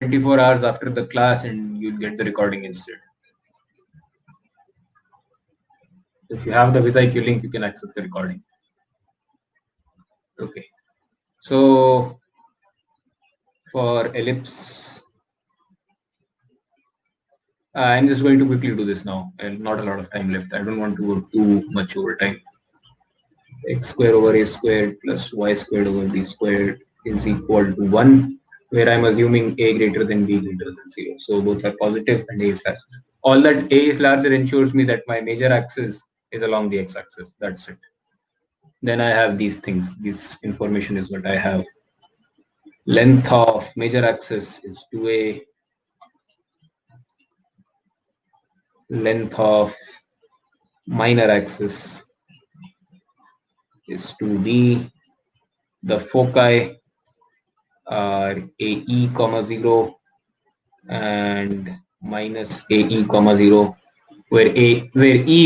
24 hours after the class and you'll get the recording instead. If you have the VisiQ link, you can access the recording. Okay. So for ellipse, I'm just going to quickly do this now. And not a lot of time left. I don't want to go too much over time. X squared over a squared plus y squared over b squared is equal to 1, where I'm assuming a greater than b greater than 0. So both are positive and a is larger. All that a is larger ensures me that my major axis is along the x-axis. That's it. Then I have these things. This information is what I have. Length of major axis is 2a. Length of minor axis is 2b. The foci are ae comma 0 and minus ae comma 0, where e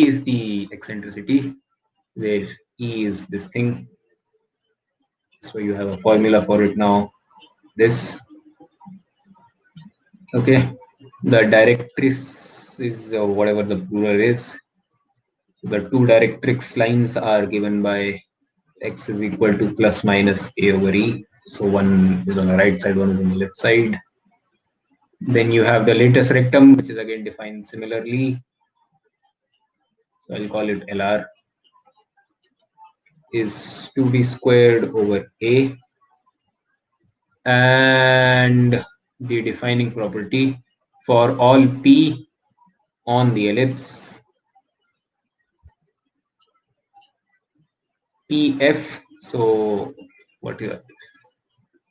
is the eccentricity, where e is this thing. So you have a formula for it now. This, okay. The directrix is whatever the plural is. The two directrix lines are given by x is equal to plus minus a over e. So one is on the right side, one is on the left side. Then you have the latest rectum, which is again defined similarly. So I'll call it LR, is 2b squared over a. And the defining property for all p on the ellipse, pf. So what is that?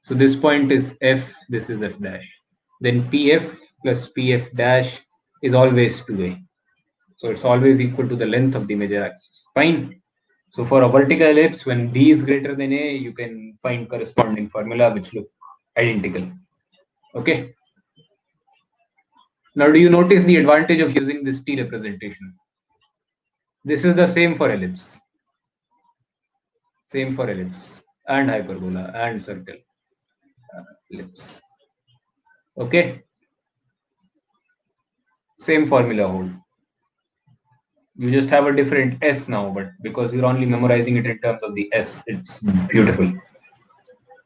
So this point is f, this is f dash. Then pf plus pf dash is always 2a. So it's always equal to the length of the major axis. Fine. So for a vertical ellipse, when b is greater than a, you can find corresponding formula which look identical. Okay. Now, do you notice the advantage of using this t representation? This is the same for ellipse. Same for ellipse and hyperbola and circle. Ellipse. Okay. Same formula hold. You just have a different S now, but because you're only memorizing it in terms of the S, it's beautiful.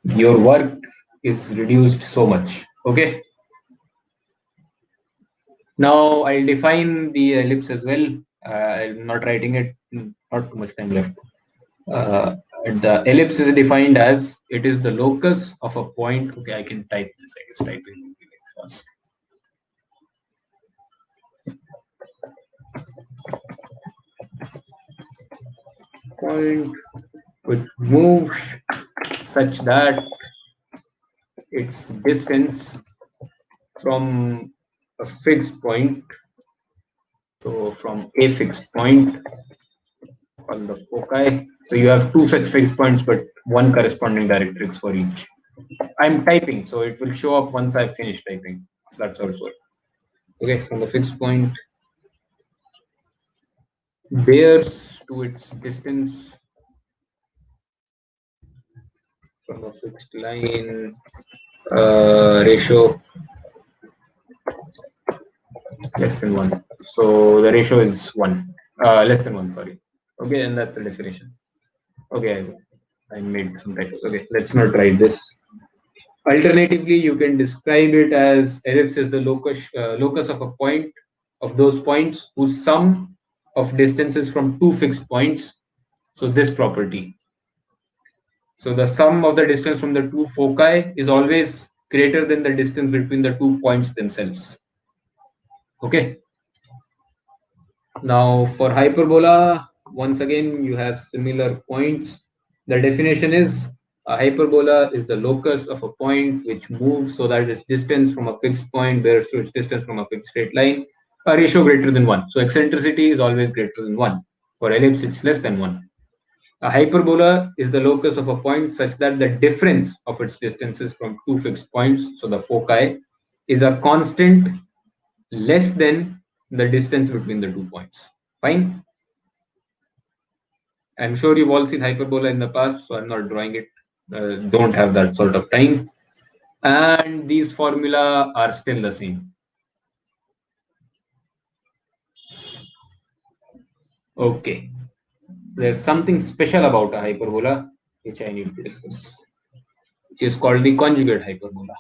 Your work is reduced so much. Okay. Now I'll define the ellipse as well. I'm not writing it, not too much time left. The ellipse is defined as it is the locus of a point. Okay, I can type this. I guess typing will be very fast. Point which moves such that its distance from a fixed point, so from a fixed point on the foci. So you have two such fixed points, but one corresponding directrix for each. I'm typing, so it will show up once I've finished typing. So that's also it. Okay, from the fixed point bears to its distance from a fixed line ratio less than 1. So the ratio is 1, less than 1, sorry. Okay, and that's the definition. Okay, I made some typos. Okay, let's not write this. Alternatively, you can describe it as ellipse is the locus of a point, of those points whose sum of distances from two fixed points. So this property. So the sum of the distance from the two foci is always greater than the distance between the 2 points themselves. Okay. Now for hyperbola, once again, you have similar points. The definition is a hyperbola is the locus of a point which moves so that its distance from a fixed point bears to its distance from a fixed straight line, a ratio greater than 1. So eccentricity is always greater than 1. For ellipse, it's less than 1. A hyperbola is the locus of a point such that the difference of its distances from two fixed points, so the foci, is a constant less than the distance between the 2 points. Fine. I'm sure you've all seen hyperbola in the past, so I'm not drawing it. Don't have that sort of time. and these formula are still the same. Okay, there's something special about a hyperbola which I need to discuss, which is called the conjugate hyperbola.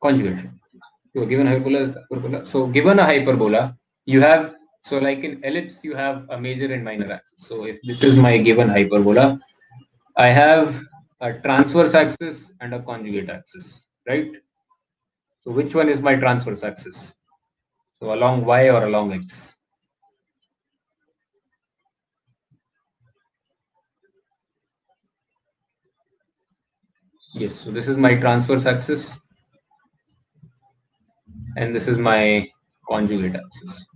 Conjugate. So given hyperbola. So given a hyperbola, you have, so like in ellipse, you have a major and minor axis. So if this is my given hyperbola, I have a transverse axis and a conjugate axis, right? So which one is my transverse axis? So along y or along x? Yes, so this is my transverse axis and this is my conjugate axis.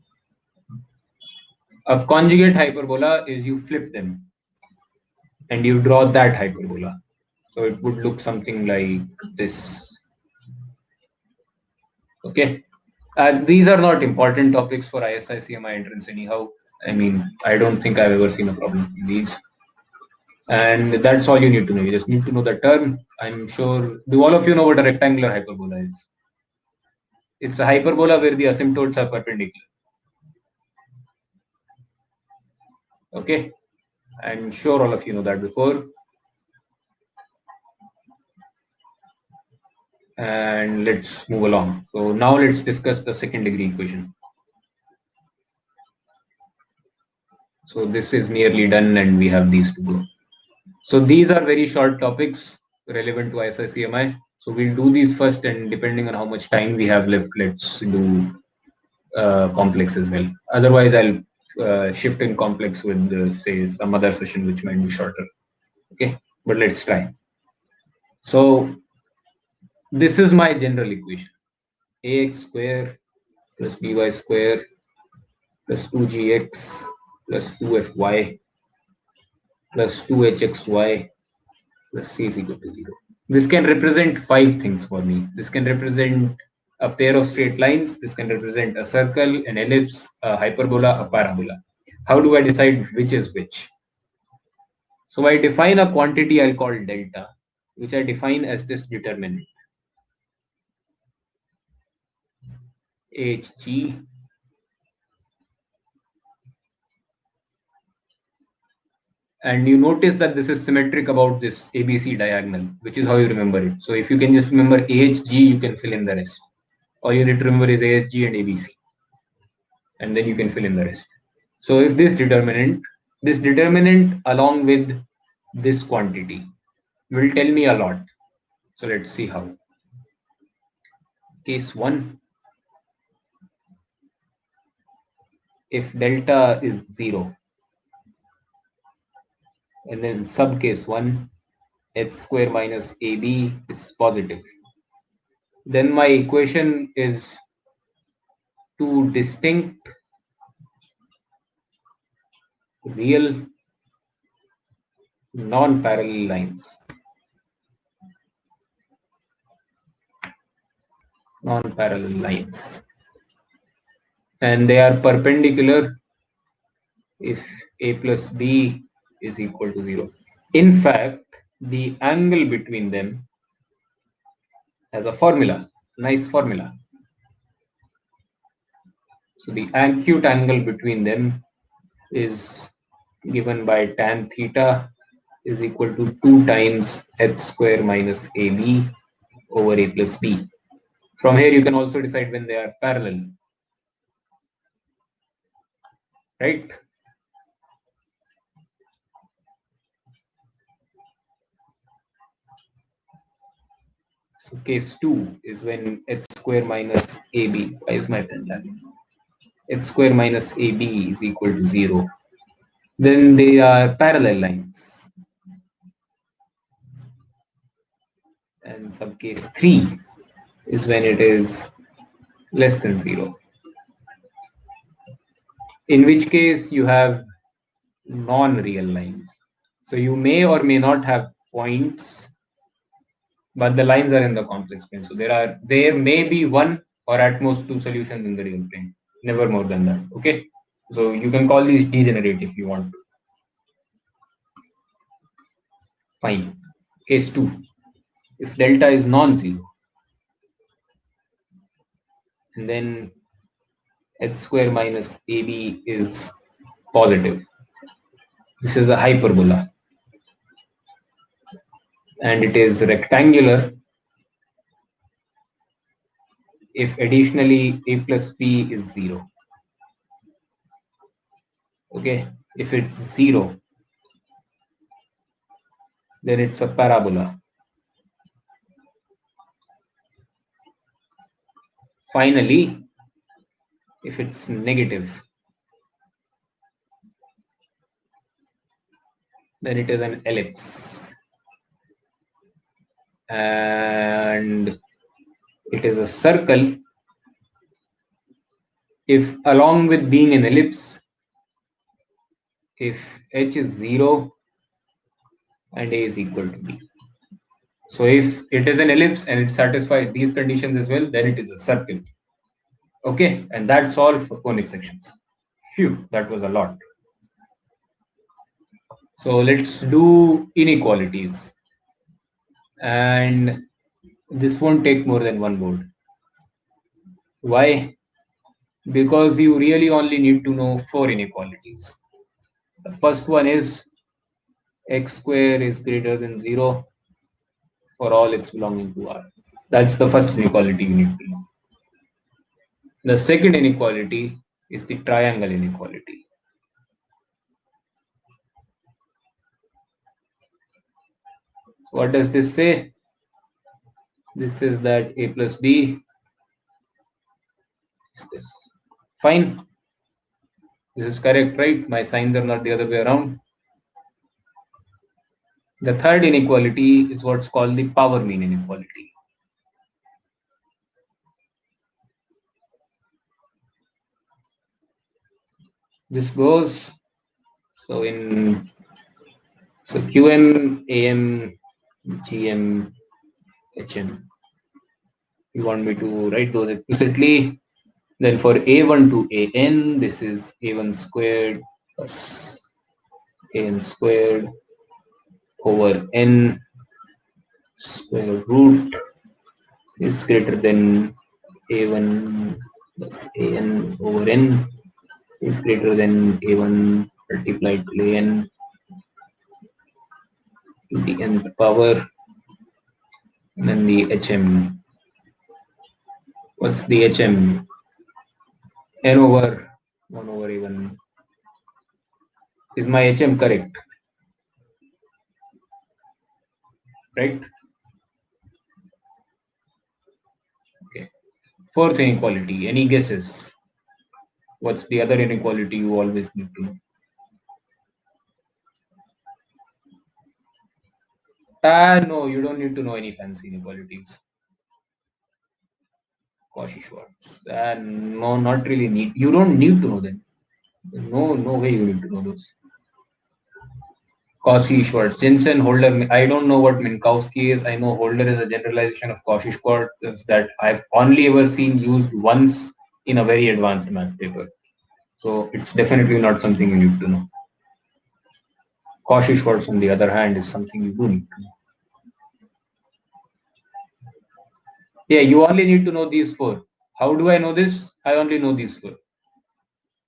A conjugate hyperbola is you flip them and you draw that hyperbola. So it would look something like this. Okay. These are not important topics for ISI CMI entrance anyhow. I mean, I don't think I've ever seen a problem in these. And that's all you need to know. You just need to know the term. I'm sure. Do all of you know what a rectangular hyperbola is? It's a hyperbola where the asymptotes are perpendicular. Okay. I'm sure all of you know that before. And let's move along. So now let's discuss the second degree equation. So this is nearly done and we have these to go. So these are very short topics relevant to ISI CMI. So we'll do these first, and depending on how much time we have left, let's do complex as well. Otherwise, I'll shift in complex with say some other session which might be shorter. Okay, but let's try. So this is my general equation: ax square plus by square plus 2gx plus 2fy plus 2hxy plus c is equal to 0. This can represent five things for me. This can represent a pair of straight lines. This can represent a circle, an ellipse, a hyperbola, a parabola. How do I decide which is which? So I define a quantity I'll call delta, which I define as this determinant. Hg, and you notice that this is symmetric about this ABC diagonal, which is how you remember it. So if you can just remember AHG, you can fill in the rest. All you need to remember is ASG and ABC, and then you can fill in the rest. So if this determinant along with this quantity will tell me a lot. So let's see how. Case 1, if delta is 0, and then sub case 1, h square minus ab is positive, then my equation is two distinct real non-parallel lines. Non-parallel lines. And they are perpendicular if a plus b is equal to 0. In fact, the angle between them has a formula, nice formula. So the acute angle between them is given by tan theta is equal to 2 times h square minus ab over a plus b. From here, you can also decide when they are parallel, right? So case 2 is when h square minus ab, why is my pen lagging? H square minus ab is equal to 0. Then they are parallel lines. And sub case 3 is when it is less than 0. In which case you have non-real lines. So you may or may not have points, but the lines are in the complex plane. So there may be one or at most 2 solutions in the real plane. Never more than that. Okay. So you can call these degenerate if you want to. Fine. Case 2. If delta is non-zero, and then h square minus ab is positive. This is a hyperbola. And it is rectangular if additionally a plus b is 0. Okay. If it's 0, then it's a parabola. Finally, if it's negative, then it is an ellipse. And it is a circle if, along with being an ellipse, if h is 0 and a is equal to b. So if it is an ellipse and it satisfies these conditions as well, then it is a circle. Okay, and that's all for conic sections. Phew, that was a lot. So let's do inequalities. And this won't take more than one board. Why? Because you really only need to know 4 inequalities. The first one is x square is greater than 0 for all x belonging to R. That's the first inequality you need to know. The second inequality is the triangle inequality. What does this say? This is that a plus b is this. Fine. This is correct, right? My signs are not the other way around. The third inequality is what's called the power mean inequality. This goes so QM, AM, GM, HM. You want me to write those explicitly? Then for A1 to AN, this is A1 squared plus AN squared over N square root is greater than A1 plus AN over N is greater than A1 multiplied to AN to the nth power. And then the HM. What's the HM? N over 1 over A1. Is my HM correct? Right? Okay. Fourth inequality. Any guesses? What's the other inequality you always need to know? No, you don't need to know any fancy inequalities. Cauchy-Schwarz. No, not really need. You don't need to know them. No way you need to know those. Cauchy-Schwarz. Jensen, Holder. I don't know what Minkowski is. I know Holder is a generalization of Cauchy-Schwarz that I've only ever seen used once in a very advanced math paper. So it's definitely not something you need to know. Cauchy-Schwarz, on the other hand, is something you do need to know. Yeah, you only need to know these 4. How do I know this? I only know these 4.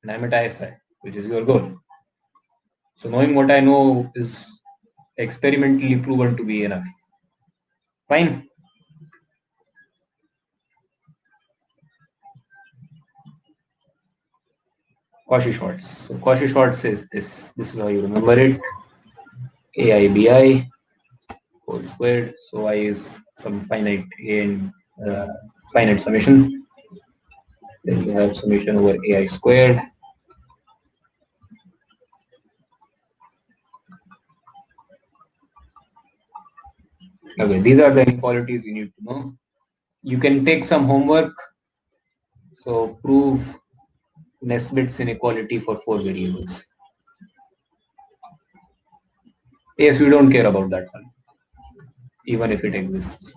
And I'm at ISI, which is your goal. So knowing what I know is experimentally proven to be enough. Fine. Cauchy-Schwarz. So Cauchy-Schwarz is this. This is how you remember it. AIBI whole squared. So I is some finite and finite summation. Then you have summation over AI squared. Okay, these are the inequalities you need to know. You can take some homework. So prove Nesbit's inequality for 4 variables. Yes, we don't care about that one, even if it exists.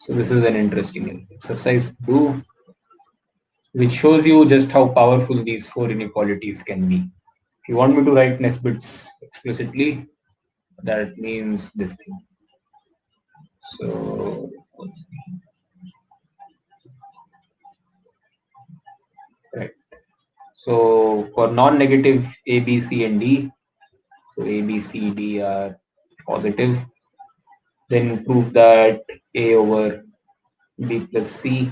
So this is an interesting exercise to do, which shows you just how powerful these four inequalities can be. If you want me to write Nesbit's explicitly, that means this thing. So let's see. Right. So for non-negative A, B, C, and D, so A, B, C, D are positive. Then prove that A over B plus C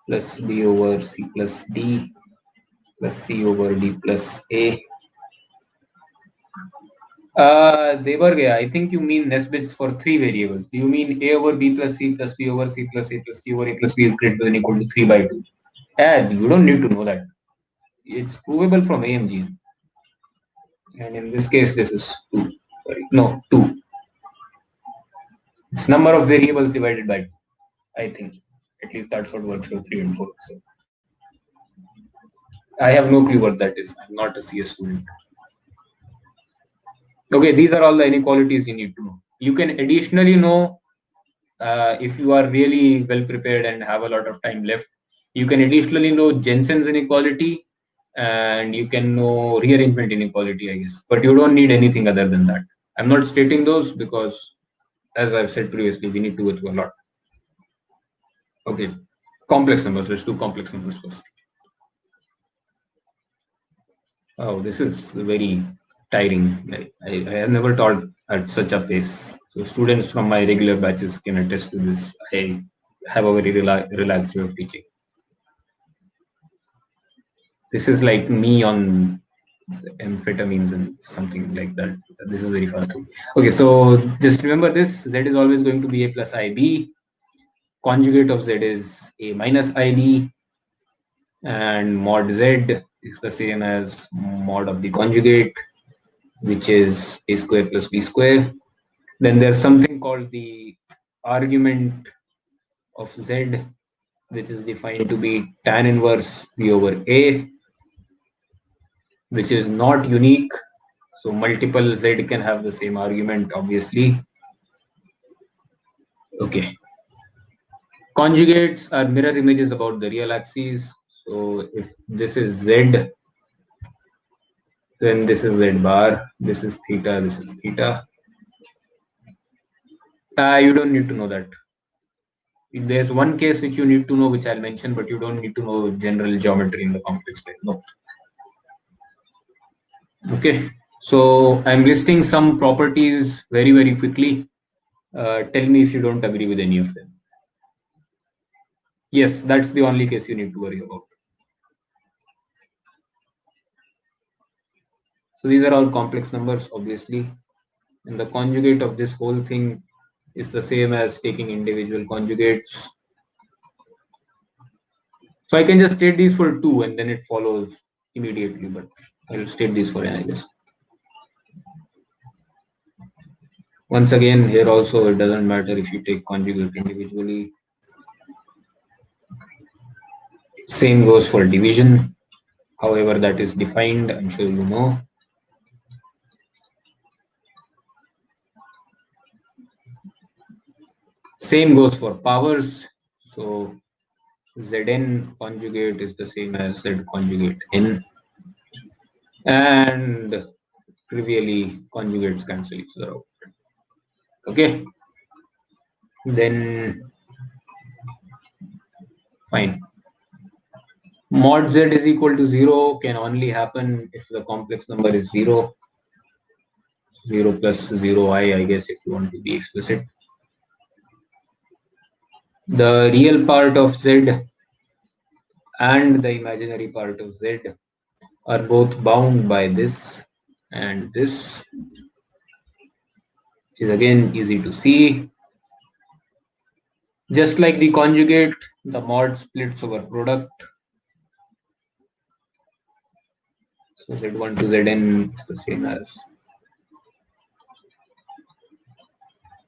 plus B over C plus D plus C over D plus A. They were, I think you mean Nesbit's for three variables. Do you mean A over B plus C plus B over C plus A plus C over A plus B is greater than or equal to 3 by 2? You don't need to know that. It's provable from AMG. And in this case, this is 2. Sorry, no, 2. It's number of variables divided by 2, I think. At least that's what works for 3 and 4. So I have no clue what that is. I'm not a CS student. Okay, these are all the inequalities you need to know. You can additionally know, if you are really well prepared and have a lot of time left, you can additionally know Jensen's inequality and you can know rearrangement inequality, I guess. But you don't need anything other than that. I'm not stating those because, as I've said previously, we need to go through a lot. Okay, complex numbers. Let's do complex numbers first. Oh, this is very tiring. I have never taught at such a pace. So students from my regular batches can attest to this. I have a very relaxed way of teaching. This is like me on amphetamines and something like that. This is very fast. Okay, so just remember this. Z is always going to be A plus IB. Conjugate of Z is A minus IB. And mod Z is the same as mod of the conjugate, which is A square plus B square. Then there's something called the argument of Z, which is defined to be tan inverse B over A, which is not unique. So multiple Z can have the same argument, obviously. Okay. Conjugates are mirror images about the real axes. So if this is Z, then this is Z bar, this is theta, this is theta. You don't need to know that. There's one case which you need to know, which I'll mention, but you don't need to know general geometry in the complex plane. No. Okay. So I'm listing some properties very, very quickly. Tell me if you don't agree with any of them. Yes, that's the only case you need to worry about. So these are all complex numbers, obviously. And the conjugate of this whole thing is the same as taking individual conjugates. So I can just state these for 2 and then it follows immediately, but I'll state these for n, I guess. Once again, here also it doesn't matter if you take conjugate individually. Same goes for division. However that is defined, I'm sure you know. Same goes for powers. So Zn conjugate is the same as Z conjugate n. And trivially, conjugates cancel each other out. Okay. Then, fine. Mod Z is equal to 0 can only happen if the complex number is 0. 0 plus 0i, I guess, if you want to be explicit. The real part of Z and the imaginary part of Z are both bound by this and this, which is again easy to see. Just like the conjugate, the mod splits over product. So Z1 to Zn is the same as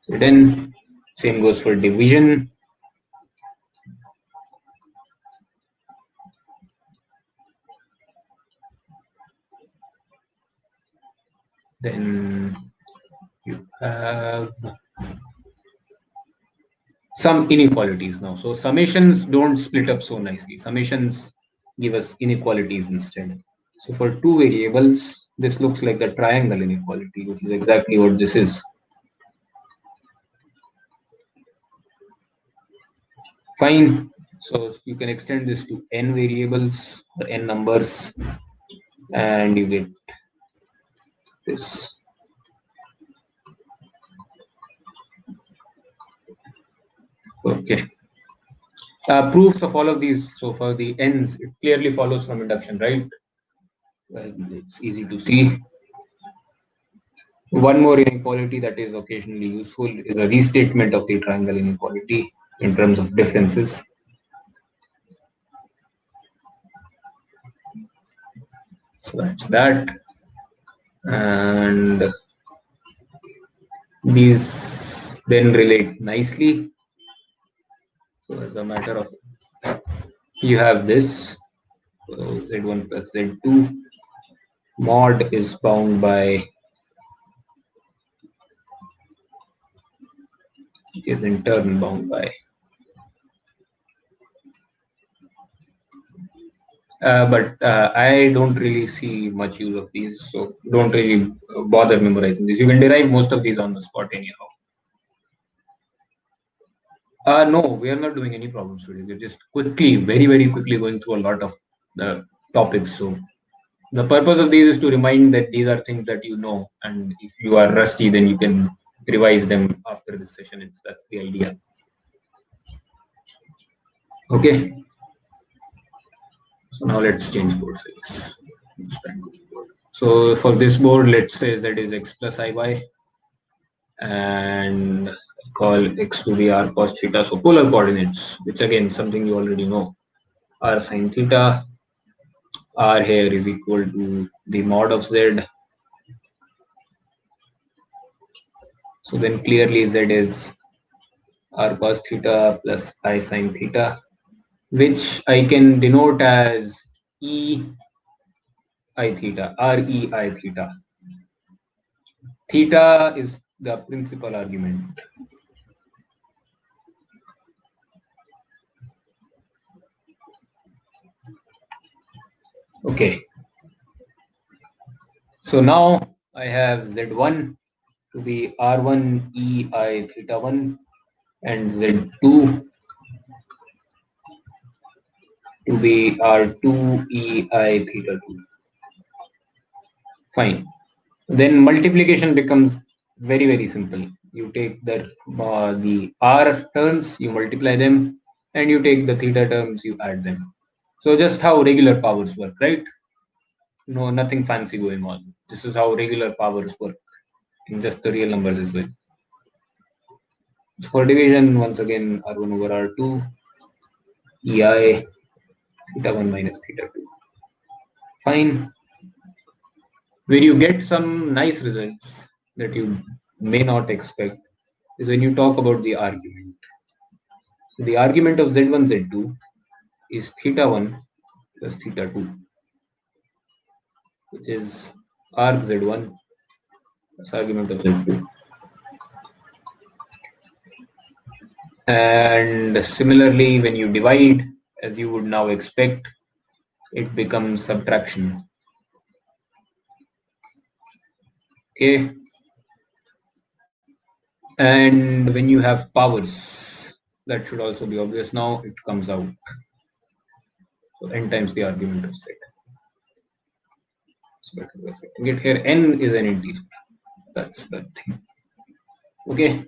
Zn. Same goes for division. Then you have some inequalities now. So summations don't split up so nicely. Summations give us inequalities instead. So for two variables, this looks like the triangle inequality, which is exactly what this is. Fine. So you can extend this to n variables or n numbers, and you get this. Okay. Proofs of all of these. So for the n's, it clearly follows from induction, right? It's easy to see. One more inequality that is occasionally useful is a restatement of the triangle inequality in terms of differences. So that's that. And these then relate nicely. So as a matter of, you have this, so z1 plus z2 mod is bound by, which is in turn bound by, but I don't really see much use of these, so don't really bother memorizing these. You can derive most of these on the spot anyhow. No, we are not doing any problems today. We're just quickly, very, very quickly going through a lot of the topics. So the purpose of these is to remind that these are things that you know, and if you are rusty, then you can revise them after this session. That's the idea. Okay. So now let's change boards. So for this board, let's say z is x plus iy, and call x to be r cos theta. So polar coordinates, which again something you already know. R sine theta, r here is equal to the mod of z. So then clearly z is r cos theta plus I sine theta, which I can denote as e I theta, r e I theta. Theta is the principal argument. Okay. So now I have z1 to be r1 e I theta 1 and z2 to be r2 e I theta 2. Fine. Then multiplication becomes very, very simple. You take the r terms, you multiply them, and you take the theta terms, you add them. So just how regular powers work, right? No, nothing fancy going on. This is how regular powers work in just the real numbers as well. So for division, once again, r1 over r2, ei, theta 1 minus theta 2. Fine. Where you get some nice results that you may not expect is when you talk about the argument. So the argument of z1, z2 is theta 1 plus theta 2, which is arg z1 plus argument of z2. And similarly, when you divide, as you would now expect, it becomes subtraction. Okay. And when you have powers, that should also be obvious now, it comes out. So n times the argument of z. So get here, n is an integer. That's the thing. Okay.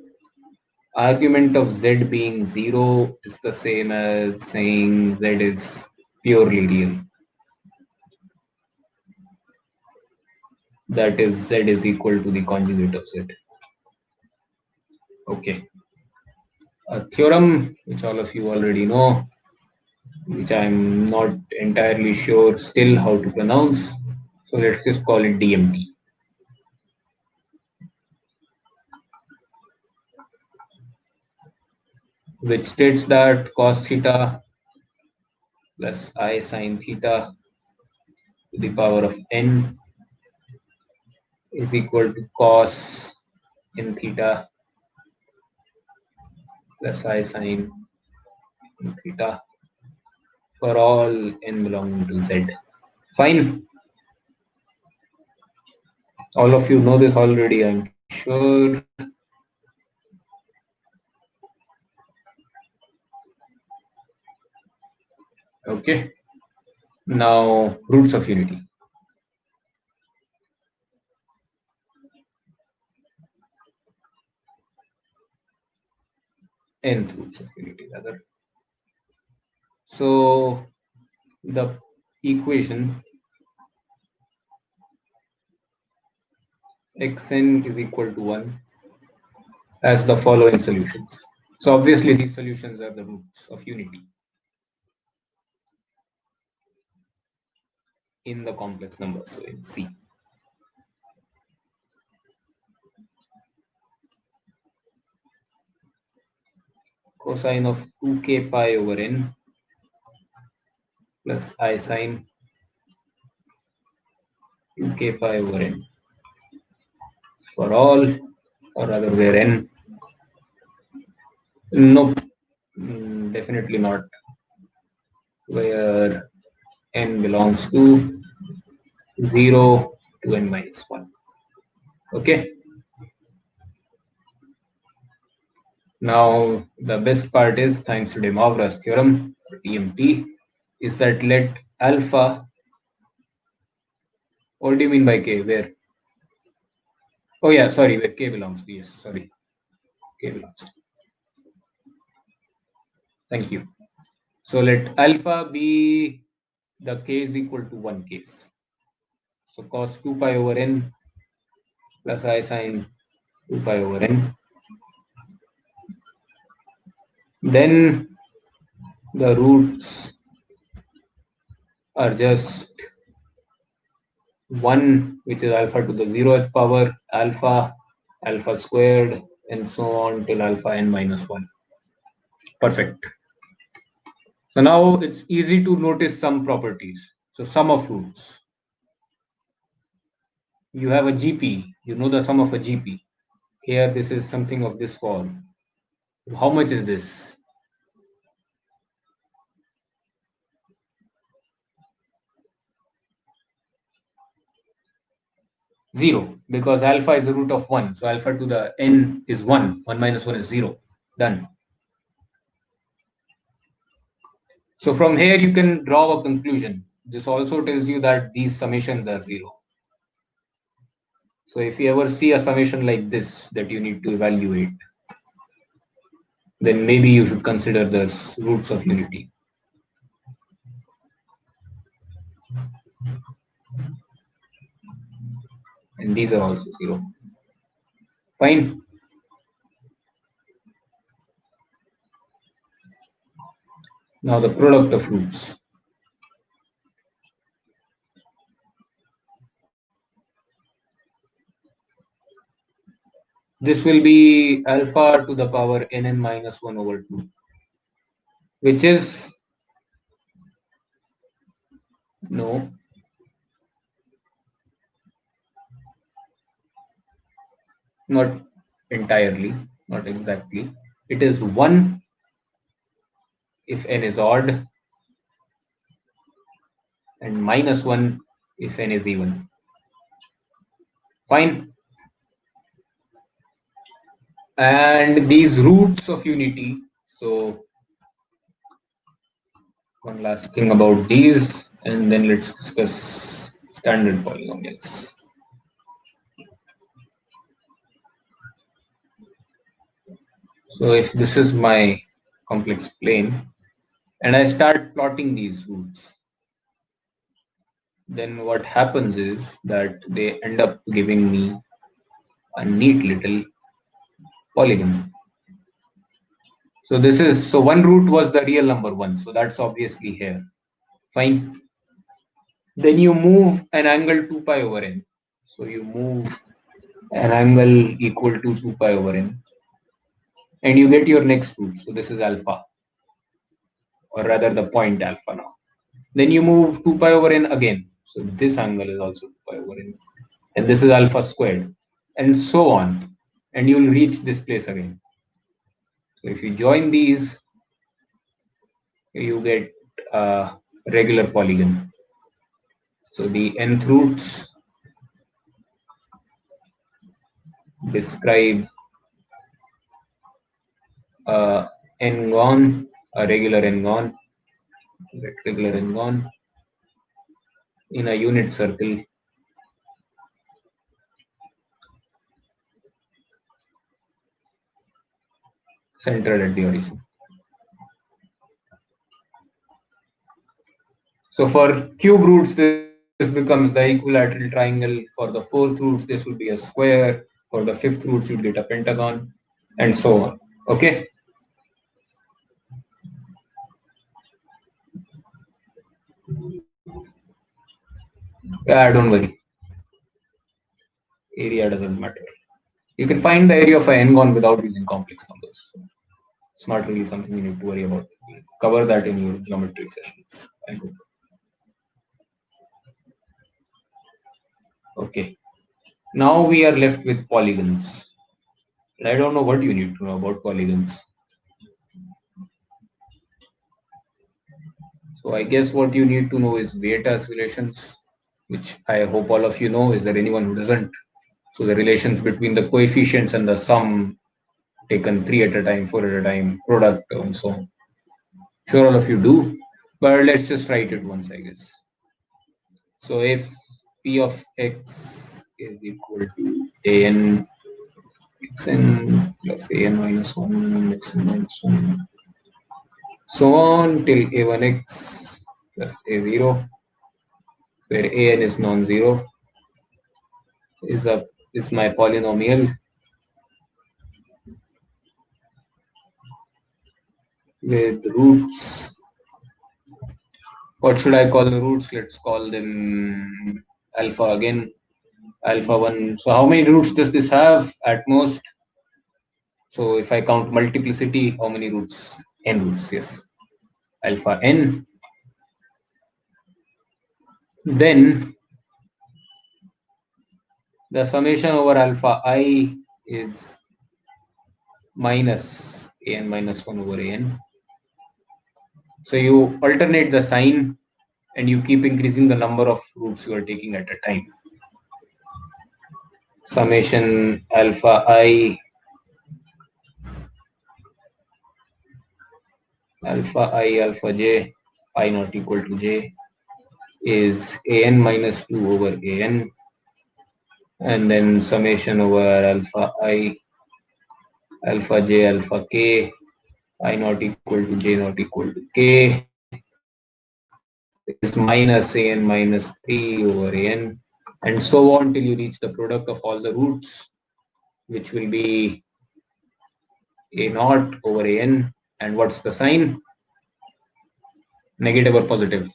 Argument of z being 0 is the same as saying z is purely real. That is, z is equal to the conjugate of z. Okay. A theorem which all of you already know, which I'm not entirely sure still how to pronounce. So let's just call it DMT. Which states that cos theta plus I sine theta to the power of n is equal to cos n theta plus I sine theta for all n belonging to Z. Fine. All of you know this already, I'm sure. Okay. Now, roots of unity. Nth roots of unity, rather. So, the equation xn is equal to 1 has the following solutions. So, obviously, these solutions are the roots of unity in the complex numbers, so in C. Cosine of 2k pi over n plus I sine 2k pi over n for all, or rather where n, nope, definitely not, where n belongs to 0 to n minus 1. Okay. Now, the best part is, thanks to De Moivre's theorem, or DMT, is that let alpha, what do you mean by k? Where? Oh yeah, sorry, where k belongs to, yes, sorry. K belongs to. Thank you. So let alpha be the k is equal to 1 case. So cos 2 pi over n plus I sine 2 pi over n. Then the roots are just 1, which is alpha to the 0th power, alpha, alpha squared, and so on till alpha n minus 1. Perfect. So now it's easy to notice some properties. So sum of roots. You have a GP, you know the sum of a GP. Here this is something of this form. How much is this? 0, because alpha is the root of 1. So alpha to the n is 1. 1 minus 1 is 0. Done. So from here you can draw a conclusion. This also tells you that these summations are 0. So if you ever see a summation like this that you need to evaluate, then maybe you should consider the roots of unity. And these are also 0. Fine. Now the product of roots. This will be alpha to the power nn minus 1 over 2, which is, no, not entirely, not exactly. It is 1 if n is odd and minus 1 if n is even. Fine. And these roots of unity, so one last thing about these, and then let's discuss standard polynomials. So if this is my complex plane and I start plotting these roots, then what happens is that they end up giving me a neat little polygon. So this is, so one root was the real number 1, so that's obviously here. Fine. Then you move an angle 2 pi over n. So you move an angle equal to 2 pi over n, and you get your next root. So this is alpha, or rather the point alpha now. Then you move 2 pi over n again. So this angle is also 2 pi over n, and this is alpha squared, and so on, and you'll reach this place again. So So if you join these, you get a regular polygon. So the nth roots describe a n-gon, a regular n-gon, in a unit circle centered at the origin. So for cube roots, this becomes the equilateral triangle. For the fourth roots, this would be a square. For the fifth roots, you'd get a pentagon, and so on. Okay. Yeah, don't worry. Area doesn't matter. You can find the area of an n-gon without using complex numbers. It's not really something you need to worry about. We'll cover that in your geometry sessions, I hope. Okay. Now we are left with polygons. And I don't know what you need to know about polygons. So I guess what you need to know is Vieta's relations, which I hope all of you know. Is there anyone who doesn't? So the relations between the coefficients and the sum taken 3 at a time, 4 at a time, product, and so on. Sure, all of you do, but let's just write it once, I guess. So if p of x is equal to an xn plus an minus 1 xn minus 1, so on till a1x plus a0, where an is non-zero, is my polynomial with roots. What should I call the roots? Let's call them alpha again. Alpha 1. So how many roots does this have at most? So if I count multiplicity, how many roots? N roots, yes. Alpha n. Then the summation over alpha I is minus an minus 1 over an. So you alternate the sign and you keep increasing the number of roots you are taking at a time. Summation alpha I alpha j I not equal to j is an minus 2 over an, and then summation over alpha I alpha j alpha k I not equal to j not equal to k is minus an minus 3 over an, and so on till you reach the product of all the roots, which will be a naught over an. And what's the sign? Negative or positive?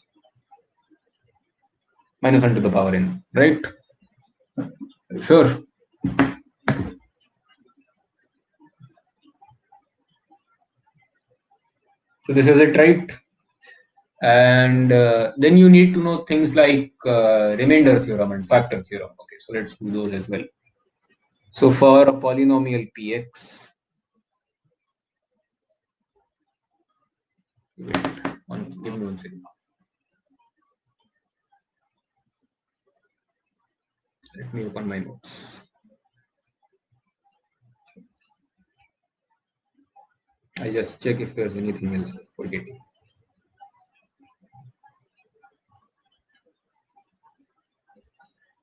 Minus 1 to the power n, right? Sure. So this is it, right? And then you need to know things like remainder theorem and factor theorem. Okay, so let's do those as well. So for a polynomial px, wait, give me one second. Let me open my notes. I just check if there's anything else I'm forgetting.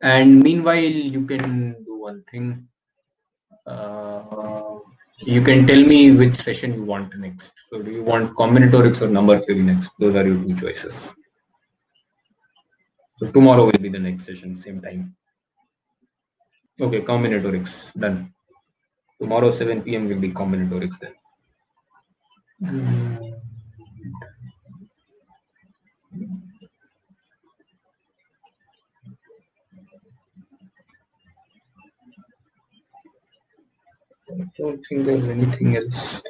And meanwhile, you can do one thing. You can tell me which session you want next. So do you want combinatorics or number theory next? Those are your two choices. So tomorrow will be the next session, same time. Okay, combinatorics, done. Tomorrow 7 p.m. will be combinatorics then. I don't think there's anything else.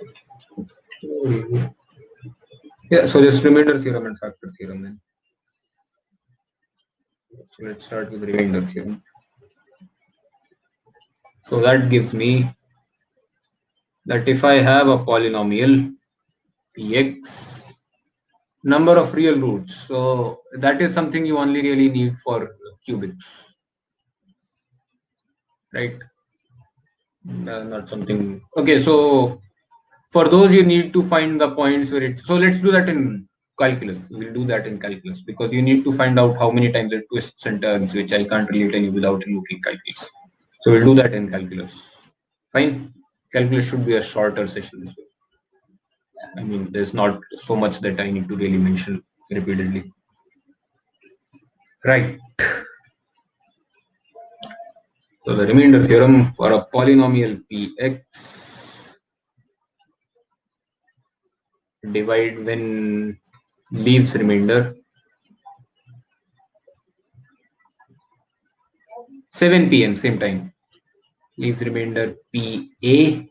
Yeah, so just remainder theorem and factor theorem then. So let's start with remainder theorem. So that gives me that if I have a polynomial px, number of real roots, so that is something you only really need for cubics, right? Not something. Okay, so for those you need to find the points where it. So let's do that in calculus. We'll do that in calculus because you need to find out how many times it twists and turns, which I can't really tell you without invoking calculus. So we'll do that in calculus. Fine. Calculus should be a shorter session this way. I mean, there's not so much that I need to really mention repeatedly. Right. So the remainder theorem for a polynomial px, divide when leaves remainder 7 p.m. same time, leaves remainder pa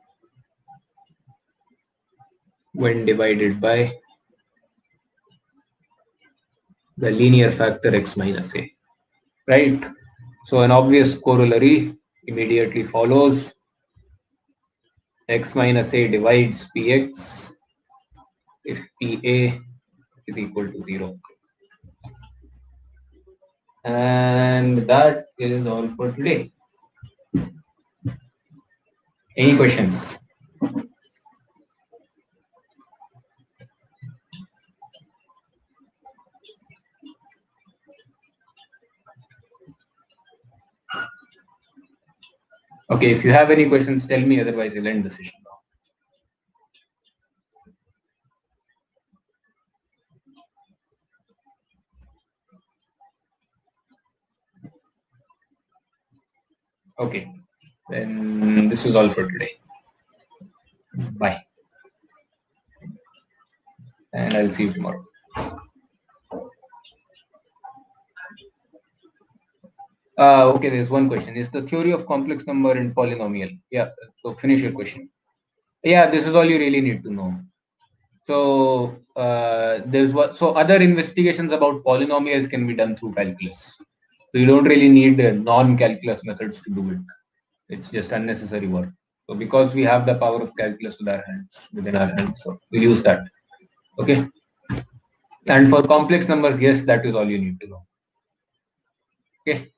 when divided by the linear factor x minus a, right? So an obvious corollary immediately follows. X minus a divides px if pa is equal to 0. And that is all for today. Any questions? Okay, if you have any questions, tell me, otherwise I'll end the session now. Okay, then this is all for today. Bye. And I'll see you tomorrow. Okay, there's one question. Is the theory of complex number in polynomial? Yeah, so finish your question. Yeah, this is all you really need to know. So there's what. So other investigations about polynomials can be done through calculus. So you don't really need non-calculus methods to do it. It's just unnecessary work. So because we have the power of calculus within our hands, so we'll use that. Okay. And for complex numbers, yes, that is all you need to know. Okay.